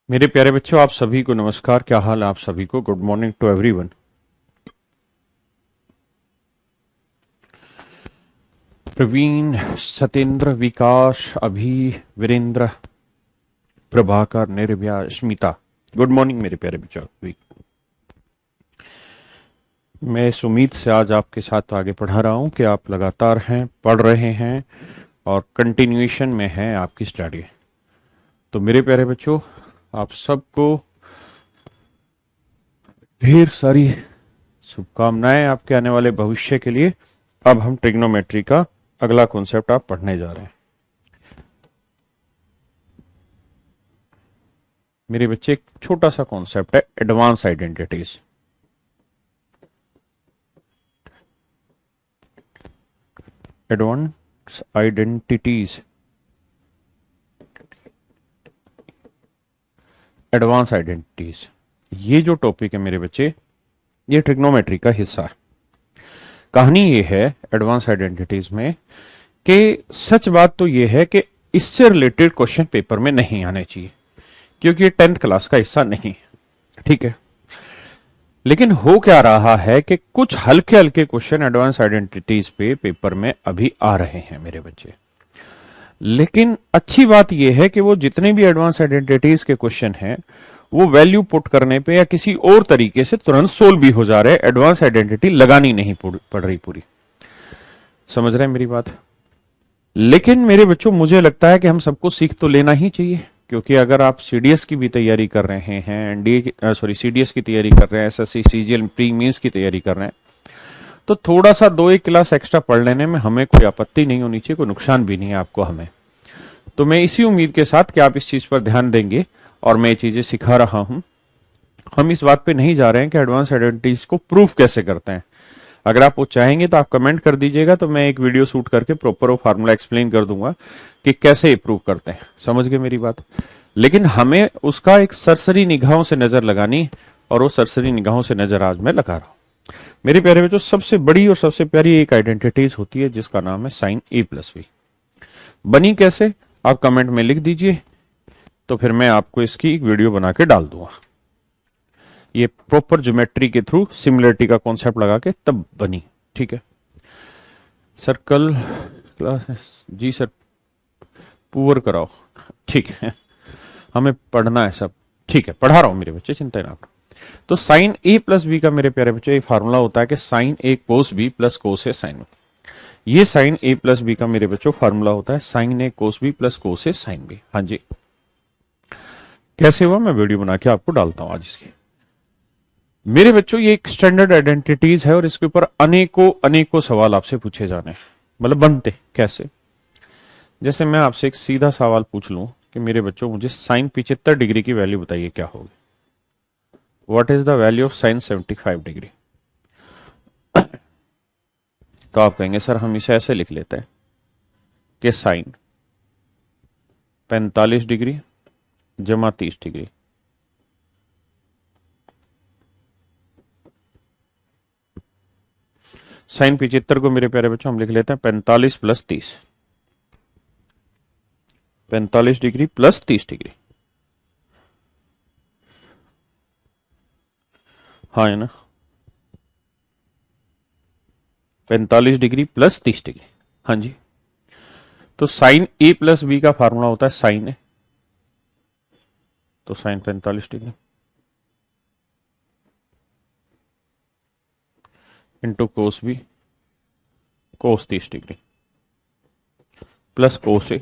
मेरे प्यारे बच्चों, आप सभी को नमस्कार। क्या हाल है आप सभी को? Good morning to everyone. Praveen, Satendra, Vikas, Abhi, Virendra, Prabhakar, Nirbhaya, Smita, good morning मेरे प्यारे बच्चों। मैं इस उम्मीद से आज आपके साथ आगे पढ़ा रहा हूं कि आप लगातार हैं, पढ़ रहे हैं और कंटिन्यूएशन में है आपकी स्टडी। तो मेरे प्यारे बच्चों, आप सबको ढेर सारी शुभकामनाएं आपके आने वाले भविष्य के लिए। अब हम ट्रिग्नोमेट्री का अगला कॉन्सेप्ट आप पढ़ने जा रहे हैं। मेरे बच्चे, एक छोटा सा कॉन्सेप्ट है advance identities. Advance identities, advance identities, ये जो टॉपिक है मेरे बच्चे, ये ट्रिग्नोमेट्री का हिस्सा है। कहानी ये है एडवांस आइडेंटिटीज में कि सच बात तो ये है कि इससे रिलेटेड क्वेश्चन पेपर में नहीं आने चाहिए, क्योंकि ये 10th क्लास का हिस्सा नहीं। ठीक है, लेकिन हो क्या रहा है कि कुछ हल्के हल्के क्वेश्चन एडवांस आइडेंटिटीज पे पेपर में अभी आ रहे हैं मेरे बच्चे। लेकिन अच्छी बात यह है कि वो जितने भी एडवांस आइडेंटिटीज के क्वेश्चन हैं, वो वैल्यू पुट करने पे या किसी और तरीके से तुरंत सोल्व भी हो जा रहे हैं। एडवांस आइडेंटिटी लगानी नहीं पड़ रही पूरी। समझ रहे हैं मेरी बात? लेकिन मेरे बच्चों, मुझे लगता है कि हम सबको सीख तो लेना ही चाहिए, क्योंकि अगर आप सीडीएस की भी तैयारी कर रहे हैं, एनडीए सॉरी सीडीएस की तैयारी कर रहे हैं, एसएससी सीजीएल प्री मींस की तैयारी कर रहे हैं, तो थोड़ा सा 2-1 क्लास एक्स्ट्रा पढ़ लेने में हमें कोई आपत्ति नहीं होनी चाहिए, कोई नुकसान भी नहीं है आपको हमें। तो मैं इसी उम्मीद के साथ कि आप इस चीज पर ध्यान देंगे और मैं ये चीजें सिखा रहा हूं। हम इस बात पे नहीं जा रहे हैं कि एडवांस आइडेंटिटीज को प्रूफ कैसे करते हैं। अगर आप वो चाहेंगे तो आप कमेंट कर दीजिएगा, तो मैं एक वीडियो शूट करके प्रॉपर वो फार्मूला एक्सप्लेन कर दूंगा कि कैसे ये प्रूव करते हैं। समझ गए मेरी बात? लेकिन हमें उसका एक सरसरी निगाहों से नजर लगानी, और वो सरसरी निगाहों से नजर आज मैं लगा रहा हूं। मेरे प्यारे बच्चों, सबसे बड़ी और सबसे प्यारी एक आइडेंटिटीज होती है जिसका नाम है साइन ए प्लस बी। बनी कैसे, आप कमेंट में लिख दीजिए, तो फिर मैं आपको इसकी एक वीडियो बना के डाल दूंगा। ये प्रॉपर ज्योमेट्री के थ्रू सिमिलरिटी का कॉन्सेप्ट लगा के तब बनी। ठीक है सर, कल क्लास जी सर पुअर कराओ। ठीक है, हमें पढ़ना है सब। ठीक है, पढ़ा रहा हूं मेरे बच्चे, चिंता ना करो। तो साइन ए प्लस बी का मेरे प्यारे बच्चे एक फार्मूला होता है कि साइन ए कोस बी प्लस कोस ए साइन बी। ये साइन ए प्लस बी का मेरे बच्चों फार्मूला होता है साइन ए कोस बी प्लस कोस ए साइन बी। हाँ जी, कैसे हुआ मैं वीडियो बना के आपको डालता हूं आज इसकी। मेरे बच्चों, ये एक स्टैंडर्ड आइडेंटिटीज है और इसके ऊपर अनेकों अनेकों सवाल आपसे पूछे जाने हैं। मतलब बनते कैसे? जैसे मैं आपसे एक सीधा सवाल पूछ लूं कि मेरे बच्चों, मुझे साइन 75 डिग्री की वैल्यू बताइए, क्या होगी? What is the value of sine 75 degree? तो आप कहेंगे सर हम इसे ऐसे लिख लेते हैं कि साइन 45 डिग्री जमा 30 डिग्री। साइन 75 को मेरे प्यारे बच्चों हम लिख लेते हैं 45 प्लस 30। 45 degree plus 30 degree. हाँ है ना? 45 डिग्री प्लस 30 डिग्री। हाँ जी। तो साइन ए प्लस बी का फार्मूला होता है साइन ए, तो sine 45 degree into cos B cos 30 degree plus cos A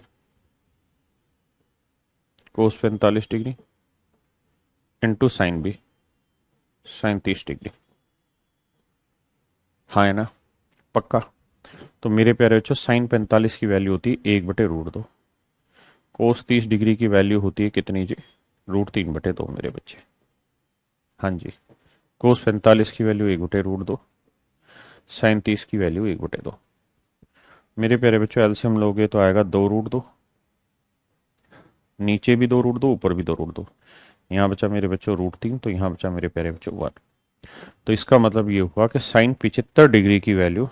cos 45 degree into sine B sine 30 degree. हाँ है ना? पक्का? तो मेरे प्यारे बच्चों, साइन 45 की वैल्यू होती है 1/√2। कोस 30 डिग्री की वैल्यू होती है कितनी जी? √3/2 मेरे बच्चे। हाँ जी, कोस 45 की वैल्यू 1/√2, साइन 30 की वैल्यू 1/2। मेरे प्यारे बच्चों, एलसीएम लोगे तो आएगा 2√2। नीचे भी 2√2, ऊपर भी 2√2। यहाँ बचा मेरे बच्चों √3, तो यहाँ बचा मेरे प्यारे बच्चों 1। तो इसका मतलब ये हुआ कि साइन 75 डिग्री की वैल्यू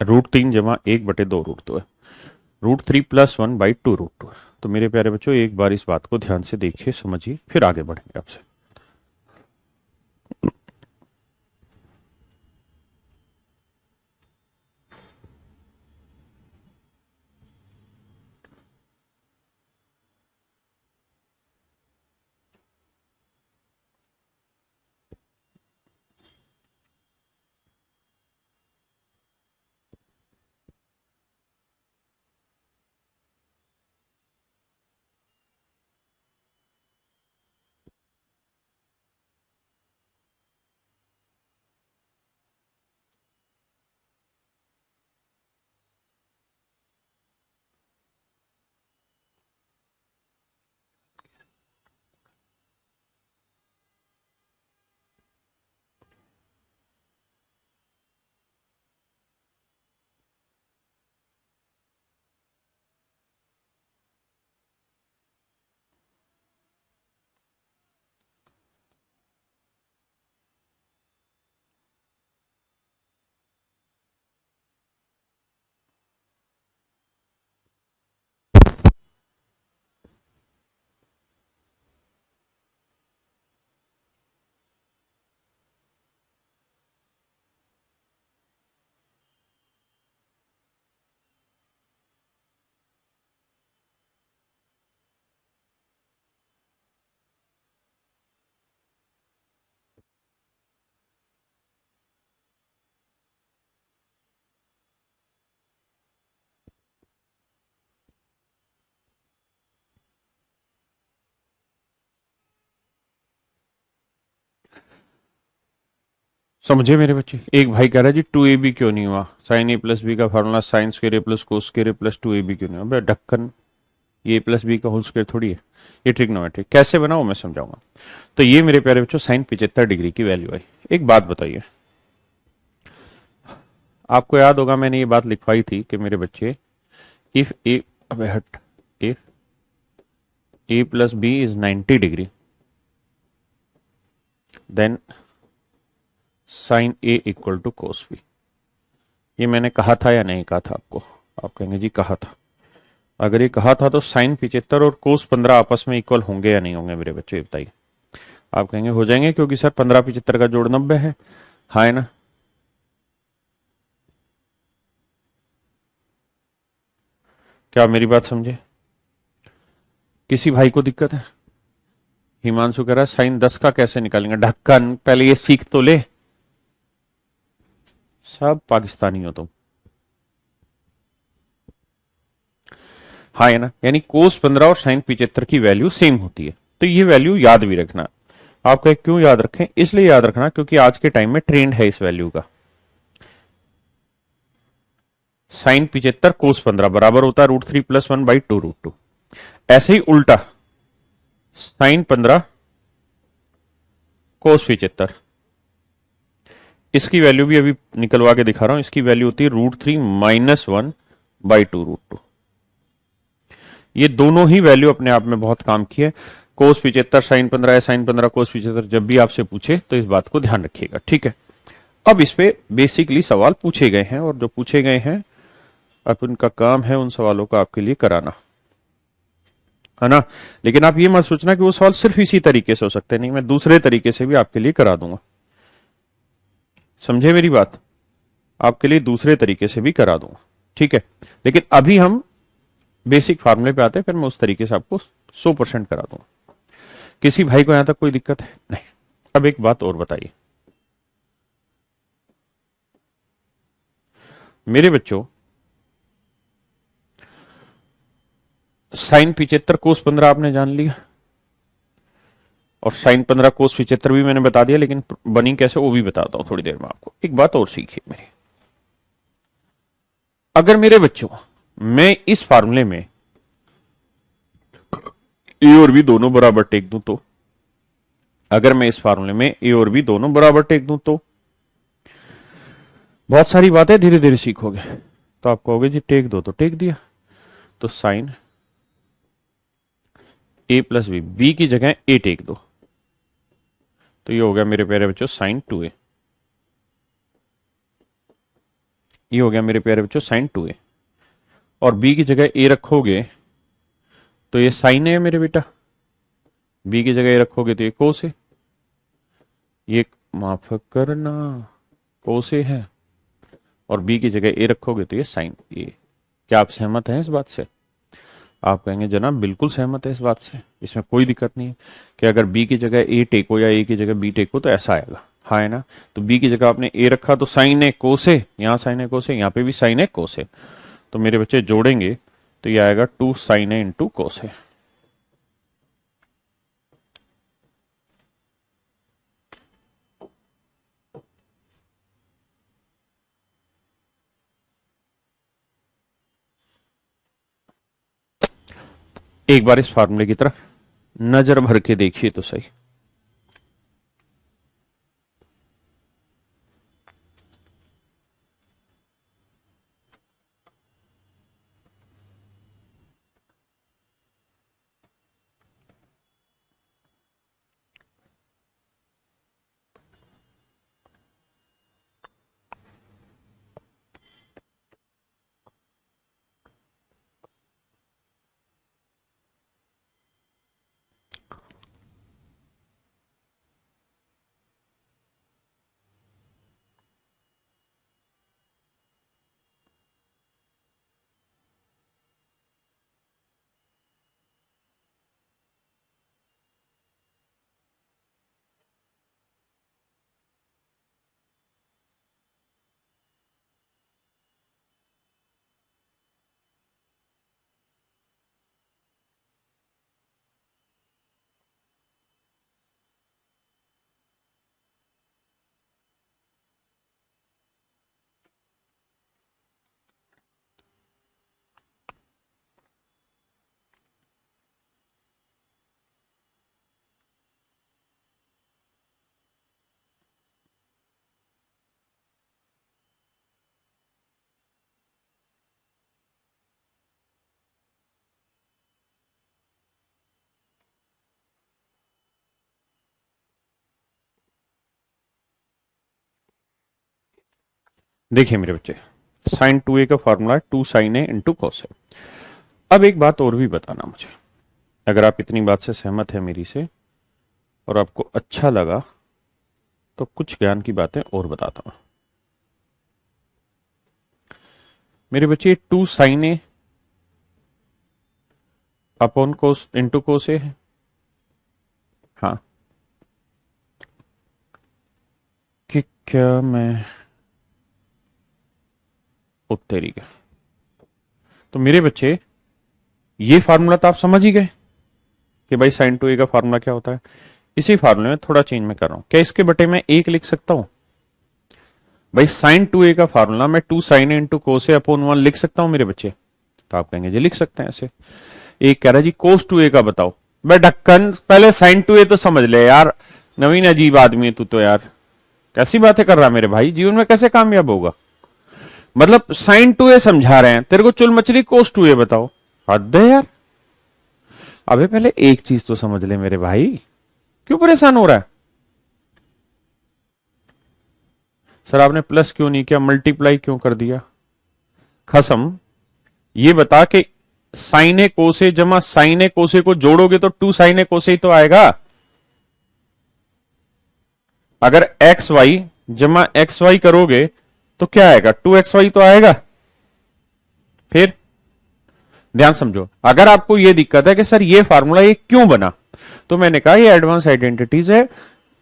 √3 जमा 1/2 √2 है। √3+1/2√2। तो मेरे प्यारे बच्चों एक बार इस बात को ध्यान से देखिए, समझिए, फिर आगे बढ़ेंगे आपसे। समझे मेरे बच्चे? एक भाई कह रहा है जी 2ab क्यों नहीं हुआ, साइन ए प्लस बी का फॉर्मूला साइन स्क्वायर ए प्लस कोस स्क्वायर ए प्लस 2ab क्यों नहीं हुआ? ढक्कन, ये प्लस बी का होल स्क्वायर थोड़ी है, ये ट्रिग्नोमेट्री कैसे बना वो मैं समझाऊंगा। तो ये मेरे प्यारे बच्चों साइन 75 डिग्री की वैल्यू आई। एक बात बताइए, आपको याद होगा मैंने ये बात लिखवाई थी कि मेरे बच्चे इफ ए, हट, if A plus B is 90 degree then sine A equal to cos B. ये मैंने कहा था या नहीं कहा था आपको? आप कहेंगे जी कहा था। अगर ये कहा था तो साइन 75 और कोस 15 आपस में इक्वल होंगे या नहीं होंगे मेरे बच्चों, ये बताइए। आप कहेंगे हो जाएंगे क्योंकि सर 15 75 का जोड़ 90 है। हाँ है ना? क्या आप मेरी बात समझे? किसी भाई को दिक्कत है? हिमांशु कह रहा है साइन 10 का कैसे निकालेंगे? ढक्कन, पहले ये सीख तो ले। सब पाकिस्तानी हो तुम। हाँ है ना? यानी कोस 15 और साइन 75 की वैल्यू सेम होती है, तो ये वैल्यू याद भी रखना। आप कहे क्यों याद रखें? इसलिए याद रखना क्योंकि आज के टाइम में ट्रेंड है इस वैल्यू का। साइन 75 कोस 15 बराबर होता है √3+1/2√2। ऐसे ही उल्टा साइन 15 कोस 75, इसकी वैल्यू भी अभी निकलवा के दिखा रहा हूं। इसकी वैल्यू होती है √3 - 1/2√2। ये दोनों ही वैल्यू अपने आप में बहुत काम की है। कोस 75 साइन 15 है, साइन 15 कोस 75, जब भी आपसे पूछे तो इस बात को ध्यान रखिएगा, ठीक है। अब इस पे बेसिकली सवाल पूछे गए हैं और जो पूछे गए हैं अब उनका काम है उन सवालों का आपके लिए कराना, है ना। लेकिन आप ये मत सोचना कि वो सवाल सिर्फ इसी तरीके से हो सकते हैं, नहीं, मैं दूसरे तरीके से भी आपके लिए करा दूंगा। समझे मेरी बात? आपके लिए दूसरे तरीके से भी करा दूंगा, ठीक है। लेकिन अभी हम बेसिक फार्मूले पे आते हैं, फिर मैं उस तरीके से आपको 100% करा दूंगा। किसी भाई को यहां तक कोई दिक्कत है? नहीं। अब एक बात और बताइए मेरे बच्चों, साइन 75 कोस 15 आपने जान लिया और साइन 15 कोस 75 भी मैंने बता दिया, लेकिन बनी कैसे वो भी बताता हूं थोड़ी देर में आपको। एक बात और सीखिए मेरी, अगर मेरे बच्चों मैं इस फार्मूले में ए और बी दोनों बराबर टेक दूं तो, अगर मैं इस फार्मूले में ए और बी दोनों बराबर टेक दूं तो बहुत सारी बातें धीरे धीरे सीखोगे। तो आप कहोगे जी टेक दो, तो टेक दिया। तो sine A plus B, B की जगह ए टेक दो, तो ये हो गया मेरे प्यारे बच्चों साइन 2a। ये हो गया मेरे प्यारे बच्चों साइन 2a। और बी की जगह ए रखोगे तो ये साइन है मेरे बेटा, बी की जगह ए रखोगे तो ये कोस है, ये माफ करना कोस ए है, और बी की जगह ए रखोगे तो ये साइन ए। क्या आप सहमत हैं इस बात से? आप कहेंगे जनाब बिल्कुल सहमत है इस बात से, इसमें कोई दिक्कत नहीं है कि अगर बी की जगह ए टेको या ए की जगह बी टेको तो ऐसा आएगा, हाँ है ना। तो बी की जगह आपने ए रखा तो साइन ए कोस है, यहाँ साइन ए कोस है, यहाँ पे भी साइन ए कोस है। तो मेरे बच्चे जोड़ेंगे तो ये आएगा 2 साइन ए इंटू कोस है। एक बार इस फार्मूले की तरफ नजर भर के देखिए तो सही। देखिए मेरे बच्चे, साइन 2a का फॉर्मूला है 2 साइन ए इंटू कॉस है। अब एक बात और भी बताना मुझे, अगर आप इतनी बात से सहमत है मेरी से और आपको अच्छा लगा तो कुछ ज्ञान की बातें और बताता हूं। मेरे बच्चे 2 साइन ए अपॉन कोस इंटू कोस ए है, हाँ कि क्या मैं उत्तरी का। तो मेरे बच्चे ये फार्मूला तो आप समझ ही गए कि भाई साइन 2a का फार्मूला क्या होता है। इसी फार्मूले में थोड़ा चेंज मैं कर रहा हूं, क्या इसके बटे में 1 लिख सकता हूं? भाई साइन 2a का फार्मूला मैं 2 साइन ए इंटू कोस ए अपॉन 1 लिख सकता हूं मेरे बच्चे? तो आप कहेंगे जी लिख सकते हैं ऐसे। एक कह रहा है जी कोस 2a का बताओ। बे ढक्कन, पहले साइन 2a तो समझ ले यार, नवीन अजीब आदमी है तू तो यार, कैसी बातें कर रहा है मेरे भाई, जीवन में कैसे कामयाब होगा? मतलब साइन 2a समझा रहे हैं तेरे को, चुल मछली कोस 2a बताओ, हद है यार। अबे पहले एक चीज तो समझ ले मेरे भाई, क्यों परेशान हो रहा है? सर आपने प्लस क्यों नहीं किया, मल्टीप्लाई क्यों कर दिया? खसम, ये बता के साइन ए कोसे जमा साइन ए कोसे को जोड़ोगे तो 2 साइन ए कोसे ही तो आएगा। अगर एक्स वाई जमा एक्स वाई करोगे तो क्या आएगा? 2xy तो आएगा। फिर ध्यान समझो, अगर आपको यह दिक्कत है कि सर ये फार्मूला ये क्यों बना, तो मैंने कहा ये एडवांस आइडेंटिटीज है,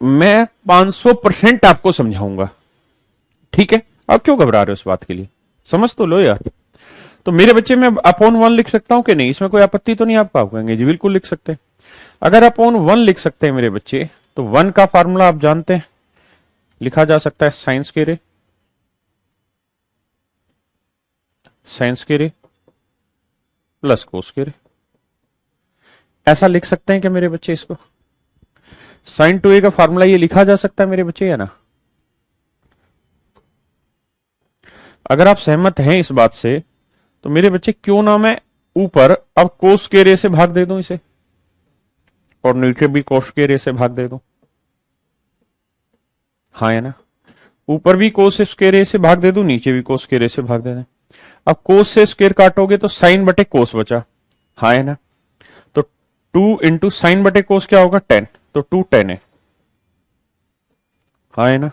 मैं 500% आपको समझाऊंगा, ठीक है? आप क्यों घबरा रहे हो इस बात के लिए, समझ तो लो यार। तो मेरे बच्चे में अपॉन 1 लिख सकता हूं कि नहीं, इसमें कोई आपत्ति तो नहीं आपका? आप कहेंगे जी बिल्कुल लिख सकते हैं। अगर अपॉन 1 लिख सकते हैं मेरे बच्चे, तो 1 का फार्मूला आप जानते हैं, लिखा जा सकता है sine square sine square plus cos square. ऐसा लिख सकते हैं क्या मेरे बच्चे इसको? साइन 2a का फार्मूला ये लिखा जा सकता है मेरे बच्चे, या ना? अगर आप सहमत हैं इस बात से तो मेरे बच्चे क्यों ना मैं ऊपर अब कोस स्क्वायर ए से भाग दे दूं इसे, और नीचे भी कोस स्क्वायर ए से भाग दे दूं, हाँ है ना? ऊपर भी कोस स्क्वायर ए से भाग दे दूं, नीचे भी कोस स्क्वायर ए से भाग दे दें। अब कोस से स्क्वायर काटोगे तो साइन बटे कोस बचा, हाँ है ना। तो 2 साइन बटे कोस क्या होगा 10, तो 2 tan है, हाँ है ना।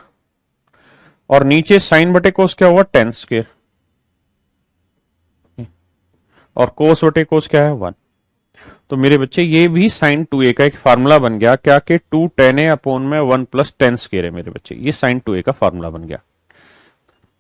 और नीचे साइन बटे कोस क्या हुआ 10 स्क्वायर, और कोस बटे कोस क्या है 1। तो मेरे बच्चे ये भी साइन 2a का एक फार्मूला बन गया क्या, कि 2 tan a अपॉन में 1 + 10 स्क्वायर है मेरे बच्चे, ये साइन 2a का फार्मूला बन गया।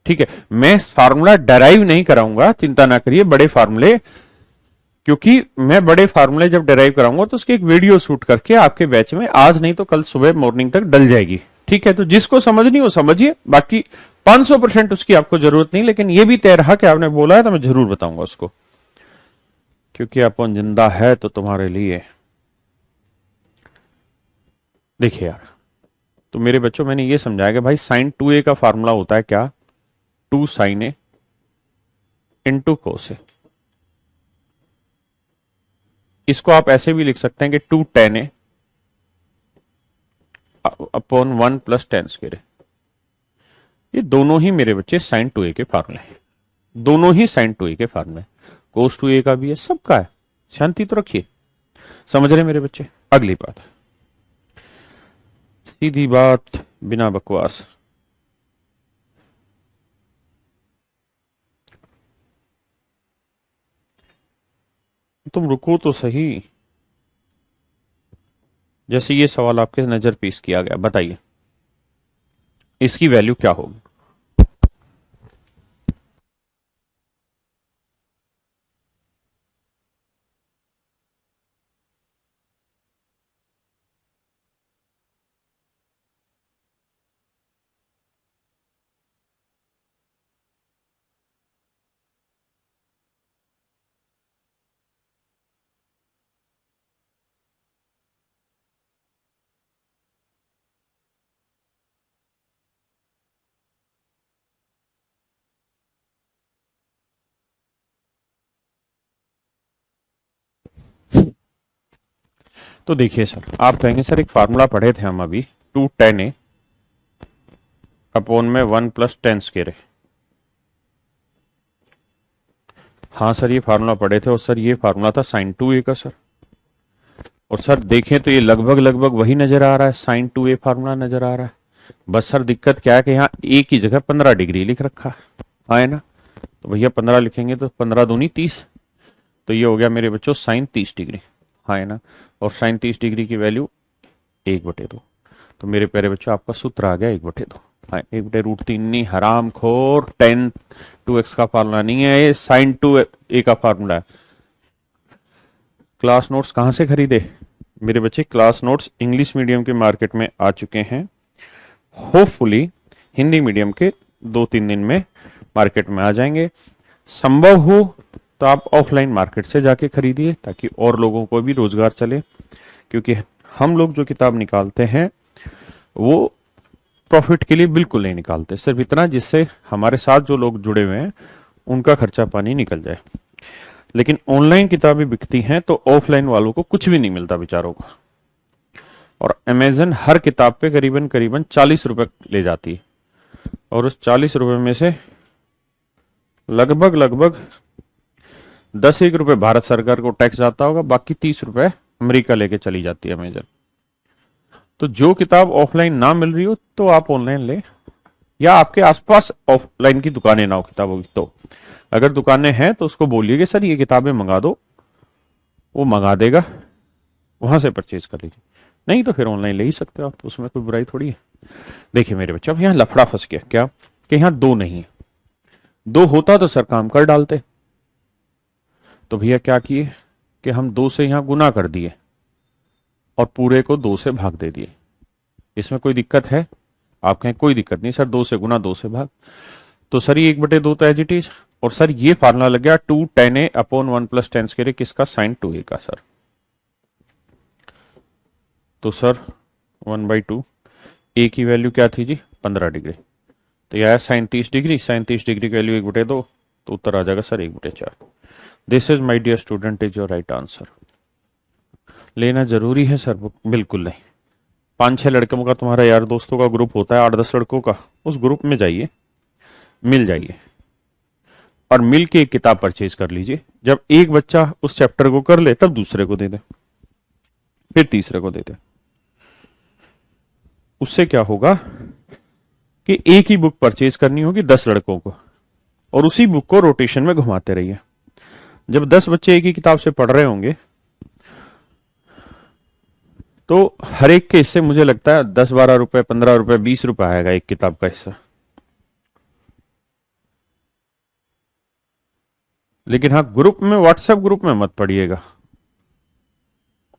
ठीक है, मैं फार्मूला डराइव नहीं कराऊंगा, चिंता ना करिए, बड़े फार्मूले, क्योंकि मैं बड़े फार्मूले जब डराइव कराऊंगा तो उसकी एक वीडियो शूट करके आपके बैच में आज नहीं तो कल सुबह मॉर्निंग तक डल जाएगी। ठीक है, तो जिसको समझनी हो समझिए, बाकी 500% उसकी आपको जरूरत नहीं, लेकिन ये भी तय रहा कि आपने बोला है तो मैं जरूर बताऊंगा उसको, क्योंकि अपन जिंदा है तो तुम्हारे लिए। देखिए यार, तो मेरे बच्चों मैंने ये समझाया कि भाई साइन 2a का फार्मूला होता है क्या, 2 sin a इंटू कोस ए। इसको आप ऐसे भी लिख सकते हैं कि 2 tan a अपॉन 1 + 10 स्क्वायर। ये दोनों ही मेरे बच्चे साइन 2a के फार्मूले हैं, दोनों ही साइन 2a के फार्मूले। कोस 2a का भी है, सबका है, शांति तो रखिए। समझ रहे मेरे बच्चे। अगली बात, सीधी बात बिना बकवास। तुम रुको तो सही। जैसे ये सवाल आपके नजर पेश किया गया, बताइए इसकी वैल्यू क्या होगी। तो देखिए सर, आप कहेंगे सर एक फार्मूला पढ़े थे हम अभी, 2 tan a अपॉन में 1 + 10 स्क्वायर। हाँ सर ये फार्मूला पढ़े थे, और सर ये फार्मूला था साइन 2a का सर। और सर देखें तो ये लगभग लगभग वही नजर आ रहा है, साइन 2a फार्मूला नजर आ रहा है। बस सर दिक्कत क्या है कि यहाँ a की जगह 15 डिग्री लिख रखा है, हाँ है ना। तो भैया 15 लिखेंगे तो 15 दूनी 30, तो ये हो गया मेरे बच्चों साइन 30 डिग्री, हाँ है ना। और साइन 30 डिग्री की वैल्यू 1/2। तो मेरे प्यारे बच्चों आपका सूत्र आ गया 1/2। हाँ 1/√3 नहीं, हराम खोर, टेन 2x का फार्मूला नहीं है ये, साइन 2a का फार्मूला है। क्लास नोट्स कहाँ से खरीदे मेरे बच्चे, क्लास नोट्स इंग्लिश मीडियम के मार्केट में आ चुके हैं, होपफुली हिंदी मीडियम के 2-3 दिन में मार्केट में आ जाएंगे। संभव हो तो आप ऑफलाइन मार्केट से जाके खरीदिए, ताकि और लोगों को भी रोजगार चले, क्योंकि हम लोग जो किताब निकालते हैं वो प्रॉफिट के लिए बिल्कुल नहीं निकालते, सिर्फ इतना जिससे हमारे साथ जो लोग जुड़े हुए हैं उनका खर्चा पानी निकल जाए। लेकिन ऑनलाइन किताबें बिकती हैं तो ऑफलाइन वालों को कुछ भी नहीं मिलता बेचारों को। और अमेजन हर किताब पे करीबन करीबन 40 रुपए ले जाती है, और उस 40 रुपए में से लगभग लगभग 10-1 रुपए भारत सरकार को टैक्स जाता होगा, बाकी 30 रुपए अमेरिका लेके चली जाती है अमेजन। तो जो किताब ऑफलाइन ना मिल रही हो तो आप ऑनलाइन ले, या आपके आसपास ऑफलाइन की दुकानें ना हो किताबों की, तो अगर दुकानें हैं तो उसको बोलिए कि सर ये किताबें मंगा दो, वो मंगा देगा, वहां से परचेज कर लीजिए। नहीं तो फिर ऑनलाइन ले ही सकते हो आप, उसमें कोई बुराई थोड़ी है। देखिए मेरे बच्चे, अब यहाँ लफड़ा फंस गया क्या, कि यहाँ 2 नहीं है, 2 होता तो सर काम कर डालते। तो भैया क्या किए कि हम 2 से यहाँ गुना कर दिए और पूरे को 2 से भाग दे दिए। इसमें कोई दिक्कत है? आप कहें कोई दिक्कत नहीं सर, 2 से गुना 2 से भाग, तो सर ये 1/2 तो एज इट इज। और सर ये फार्मूला लग गया 2 tan a अपॉन 1 + 10 किसका, साइन 2a का सर। तो सर 1/2, a की वैल्यू क्या थी जी 15 डिग्री, तो यह साइन 30 डिग्री, साइन 30 डिग्री की वैल्यू 1/2, तो उत्तर आ जाएगा sir 1/4। This is my dear student is your right answer. लेना जरूरी है सर बुक? बिल्कुल नहीं। 5-6 लड़कों का तुम्हारा यार दोस्तों का ग्रुप होता है, 8-10 लड़कों का, उस ग्रुप में जाइए, मिल जाइए। और मिल के एक किताब परचेज कर लीजिए। जब एक बच्चा उस चैप्टर को कर ले तब दूसरे को दे दे, फिर तीसरे को दे दे। उससे क्या होगा कि एक ही बुक परचेज करनी होगी 10 लड़कों को, और उसी बुक को रोटेशन में घुमाते रहिए। जब 10 बच्चे एक ही किताब से पढ़ रहे होंगे तो हर एक के हिस्से मुझे लगता है 10-12 रुपए, 15 रुपए, 20 रुपए आएगा एक किताब का हिस्सा। लेकिन हाँ, ग्रुप में, व्हाट्सएप ग्रुप में मत पढ़िएगा,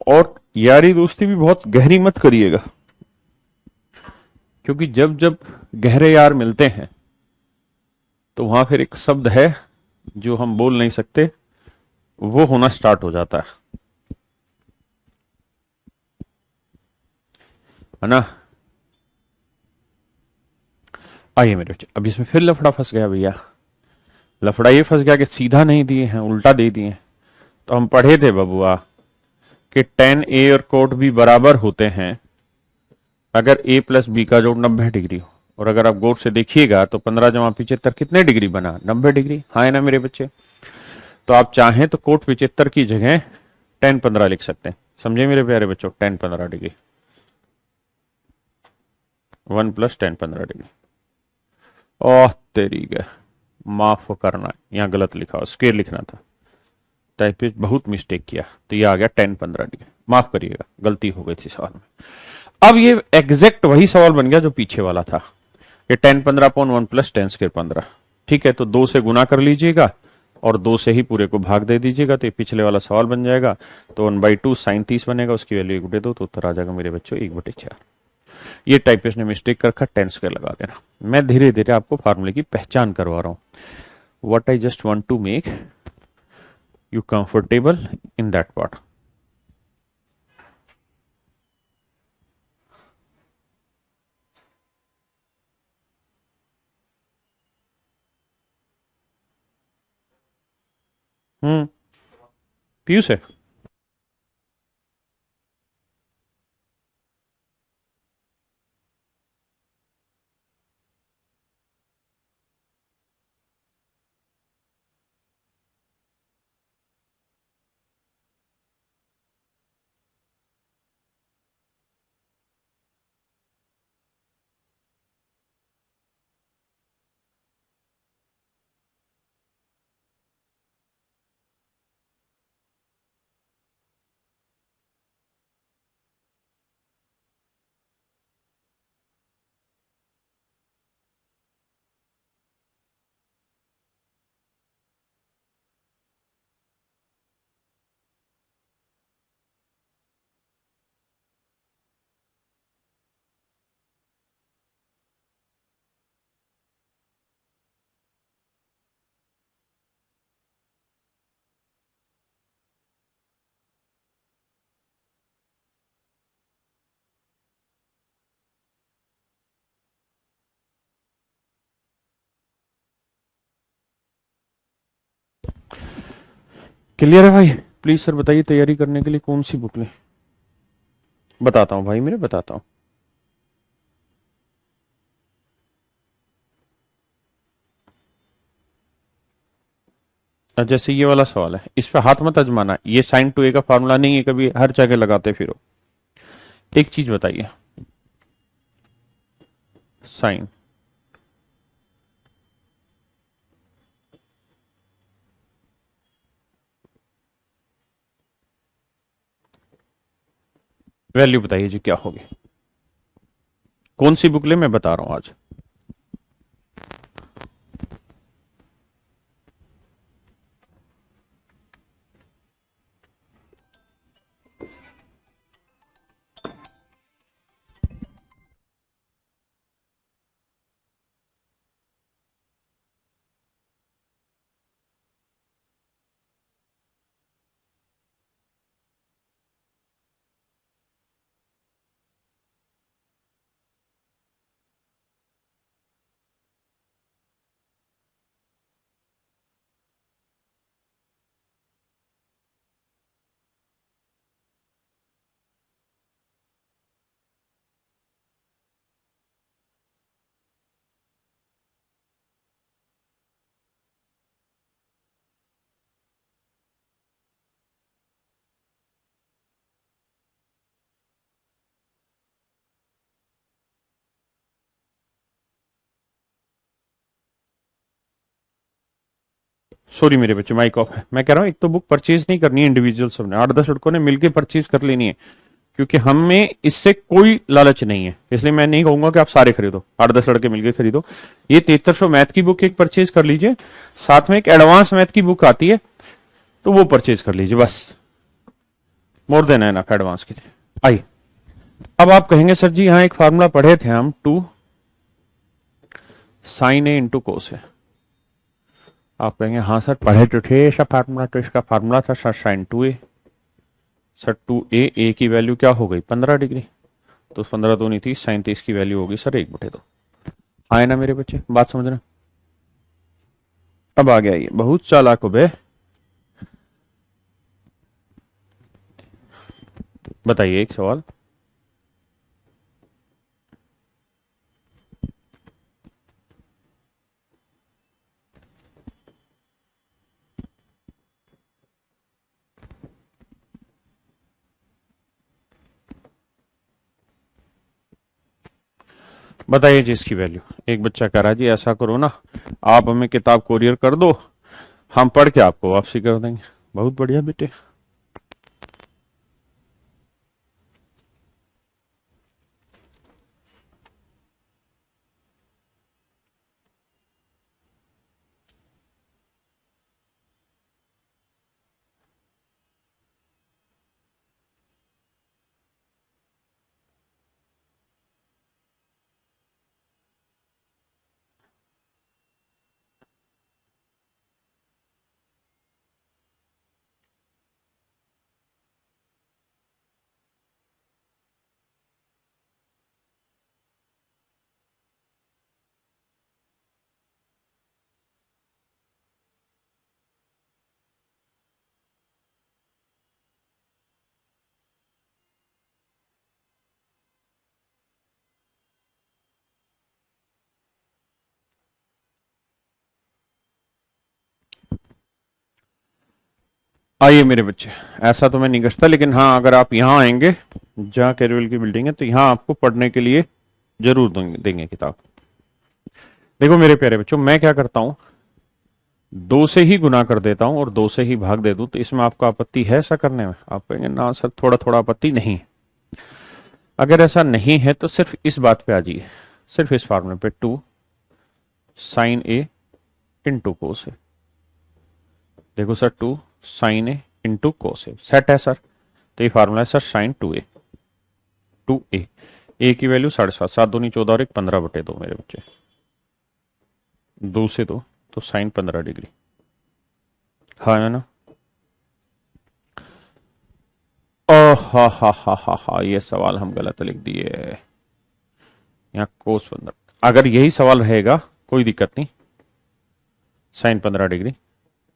और यारी दोस्ती भी बहुत गहरी मत करिएगा, क्योंकि जब जब गहरे यार मिलते हैं तो वहां फिर एक शब्द है जो हम बोल नहीं सकते, वो होना स्टार्ट हो जाता है ना। आइए मेरे बच्चे, अब इसमें फिर लफड़ा फंस गया भैया। लफड़ा ये फंस गया कि सीधा नहीं दिए हैं, उल्टा दे दिए हैं। तो हम पढ़े थे बबुआ कि tan a और cot b बराबर होते हैं अगर a प्लस बी का जोड़ 90 डिग्री हो। और अगर आप गौर से देखिएगा तो 15 जमा 75 कितने डिग्री बना? 90 डिग्री। हाँ है ना मेरे बच्चे? तो आप चाहें तो कोट 75 की जगह tan 15 लिख सकते हैं। समझे मेरे प्यारे बच्चों? tan 15 degree, 1 plus tan 15 degree. ओह तेरी गए, माफ करना, यहाँ गलत लिखा, स्क्वायर लिखना था, टाइपिस्ट बहुत मिस्टेक किया, तो ये आ गया tan 15 डिग्री। माफ करिएगा, गलती हो गई थी सवाल में। अब ये एग्जैक्ट वही सवाल बन गया जो पीछे वाला था, ये tan 15/1 प्लस tan स्क्वायर 15। ठीक है, तो 2 से गुना कर लीजिएगा और 2 से ही पूरे को भाग दे दीजिएगा, तो ये पिछले वाला सवाल बन जाएगा। तो 1/2 साइन 30 बनेगा, उसकी वैल्यू 1/2, तो उत्तर आ जाएगा मेरे बच्चों 1/4। ये टाइपिस्ट ने मिस्टेक कर रखा, tan स्क्वायर लगा देना। मैं धीरे धीरे आपको फार्मूले की पहचान करवा रहा हूं। What I just want to make you comfortable in that part. Piyush है? क्लियर है भाई? प्लीज सर बताइए, तैयारी करने के लिए कौन सी बुक लें? बताता हूं भाई मेरे, बताता हूं। जैसे ये वाला सवाल है, इस पे हाथ मत अजमाना, ये साइन टू ए का फार्मूला नहीं है, कभी हर जगह लगाते फिरो। एक चीज बताइए, साइन वैल्यू बताइए जी क्या होगी? कौन सी बुक ले, मैं बता रहा हूं आज। सॉरी मेरे बच्चे, माइक ऑफ है। मैं कह रहा हूं एक तो बुक परचेज नहीं करनी है इंडिविजुअल, सबने 8-10 लड़कों ने मिलकर परचेज कर लेनी है, क्योंकि हमें इससे कोई लालच नहीं है। इसलिए मैं नहीं कहूंगा कि आप सारे खरीदो, 8-10 लड़के मिलकर खरीदो। ये 7300 मैथ की बुक एक परचेज कर लीजिए, साथ में एक एडवांस मैथ की बुक आती है तो वो परचेज कर लीजिए, बस मोर देन एनफ एडवांस के लिए। आइए, अब आप कहेंगे सर जी यहां एक फार्मूला पढ़े थे हम, 2 साइन ए इंटू कोस है। आप कहेंगे हाँ सर पढ़े तो थे ऐसा फार्मूला, तो इसका फार्मूला था sir sign 2a। Sir 2a की वैल्यू क्या हो गई 15 डिग्री, तो 15 तो नहीं थी, साइन 30 की वैल्यू होगी सर 1/2। आए ना मेरे बच्चे, बात समझना। अब आ गया ये बहुत चालाक हो बे। बताइए एक सवाल। बताइए जी इसकी वैल्यू। एक बच्चा कह रहा है जी ऐसा करो ना, आप हमें किताब कोरियर कर दो, हम पढ़ के आपको वापसी कर देंगे। बहुत बढ़िया बेटे। आइए मेरे बच्चे, ऐसा तो मैं नहीं करता, लेकिन हाँ अगर आप यहाँ आएंगे जहाँ कैजुअल की बिल्डिंग है तो यहाँ आपको पढ़ने के लिए जरूर देंगे किताब। देखो मेरे प्यारे बच्चों, मैं क्या करता हूं, 2 से ही गुना कर देता हूं और 2 से ही भाग दे दूं। तो इसमें आपको आपत्ति है ऐसा करने में? आप कहेंगे ना सर थोड़ा थोड़ा आपत्ति नहीं है। अगर ऐसा नहीं है तो सिर्फ इस बात पे आ जाइए, सिर्फ इस फार्मूले पे, 2 साइन ए इंटू कोस ए। देखो सर 2 साइन ए इंटू कोस ए सेट है सर, तो ये फार्मूला है सर साइन 2a। 2a, ए की वैल्यू 7.5, 7 दूनी 14 और 1 15/2 मेरे बच्चे, 2 से 2 तो साइन 15 डिग्री। हाँ है ना? ओ हा, ये सवाल हम गलत लिख दिए, यहाँ कोस 15। अगर यही सवाल रहेगा कोई दिक्कत नहीं, साइन 15 डिग्री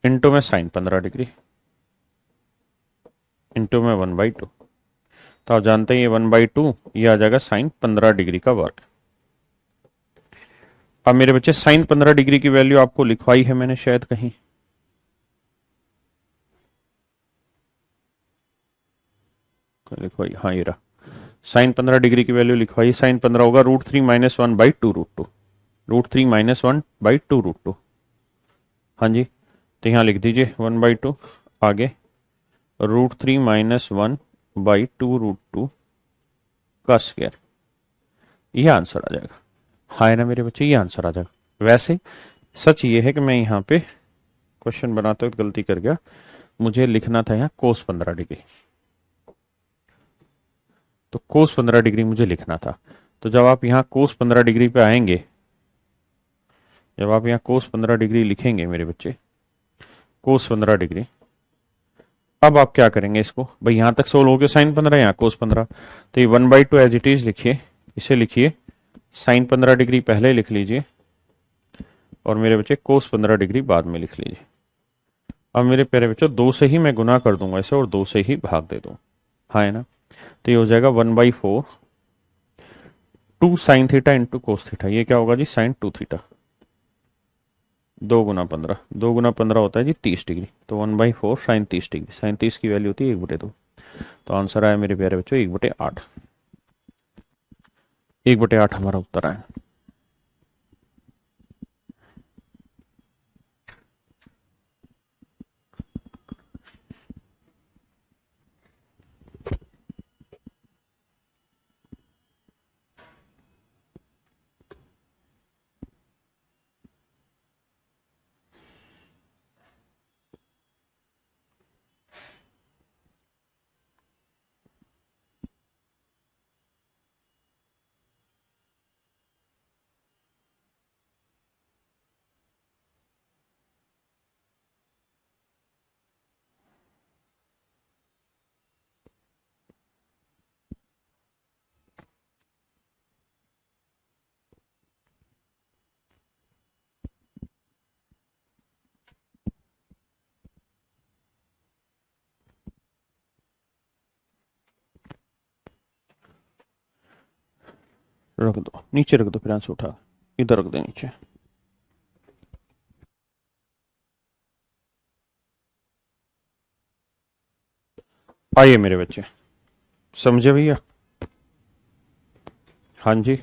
इंटू में साइन 15 डिग्री इंटू में 1/2, तो आप जानते हैं ये 1/2 ये आ जाएगा साइन 15 डिग्री का वर्ग। अब मेरे बच्चे साइन 15 डिग्री की वैल्यू आपको लिखवाई है मैंने शायद कहीं, लिखवाई, हाँ ये रहा, साइन 15 डिग्री की वैल्यू लिखवाई। साइन 15 होगा √3 - 1/2 √2, √3 - 1/2 √2। हाँ जी, तो यहां लिख दीजिए 1/2, आगे √3 - 1/2 √2 का स्क्वायर, ये आंसर आ जाएगा। हाँ है ना मेरे बच्चे, ये आंसर आ जाएगा। वैसे सच ये है कि मैं यहाँ पे क्वेश्चन बनाते वक्त गलती कर गया, मुझे लिखना था यहाँ कोस 15 डिग्री, तो कोस 15 डिग्री मुझे लिखना था। तो जब आप यहाँ कोस 15 डिग्री पे आएंगे, जब आप यहाँ कोस 15 डिग्री लिखेंगे मेरे बच्चे, कोस 15 डिग्री, अब आप क्या करेंगे इसको, भाई यहां तक सोल्व हो गया साइन 15, यहाँ कोस 15, तो ये 1/2 एज इट इज लिखिए, इसे लिखिए साइन 15 डिग्री पहले लिख लीजिए और मेरे बच्चे कोस 15 डिग्री बाद में लिख लीजिए। अब मेरे प्यारे बच्चों 2 से ही मैं गुना कर दूंगा इसे और 2 से ही भाग दे दूँ, हाँ है ना? तो ये हो जाएगा 1/4 2 sine theta into cos theta, ये क्या होगा जी साइन 2 थीटा, 2 × 15, 2 × 15 होता है जी 30 डिग्री, तो 1/4 साइन 30 डिग्री, साइन 30 की वैल्यू होती है 1/2, तो आंसर आया मेरे प्यारे बच्चों 1/8, 1/8 हमारा उत्तर आया। रख दो, नीचे रख दो, फिर से उठा इधर रख दो नीचे। आइए मेरे बच्चे, समझे भैया? हाँ जी।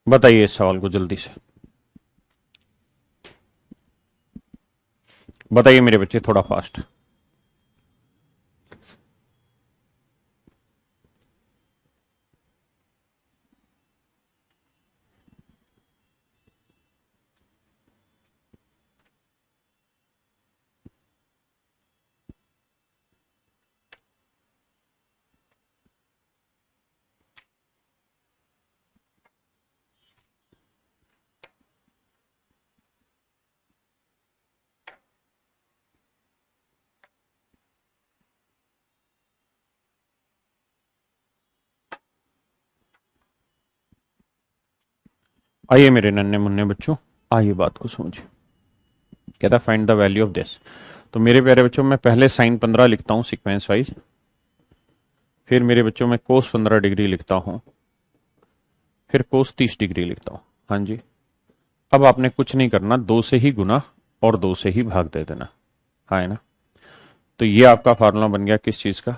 बताइए इस सवाल को जल्दी से, बताइए मेरे बच्चे, थोड़ा फास्ट। आइए मेरे नन्हे मुन्ने बच्चों, आइए बात को समझिए। कहता find the value of this. तो मेरे प्यारे बच्चों, मैं पहले साइन 15 लिखता हूं सीक्वेंस वाइज, फिर मेरे बच्चों में कोस 15 डिग्री लिखता हूं, फिर कोस 30 डिग्री लिखता हूं। हाँ जी। अब आपने कुछ नहीं करना, दो से ही गुना और दो से ही भाग दे देना। हाँ है ना? तो ये आपका फार्मूला बन गया किस चीज का?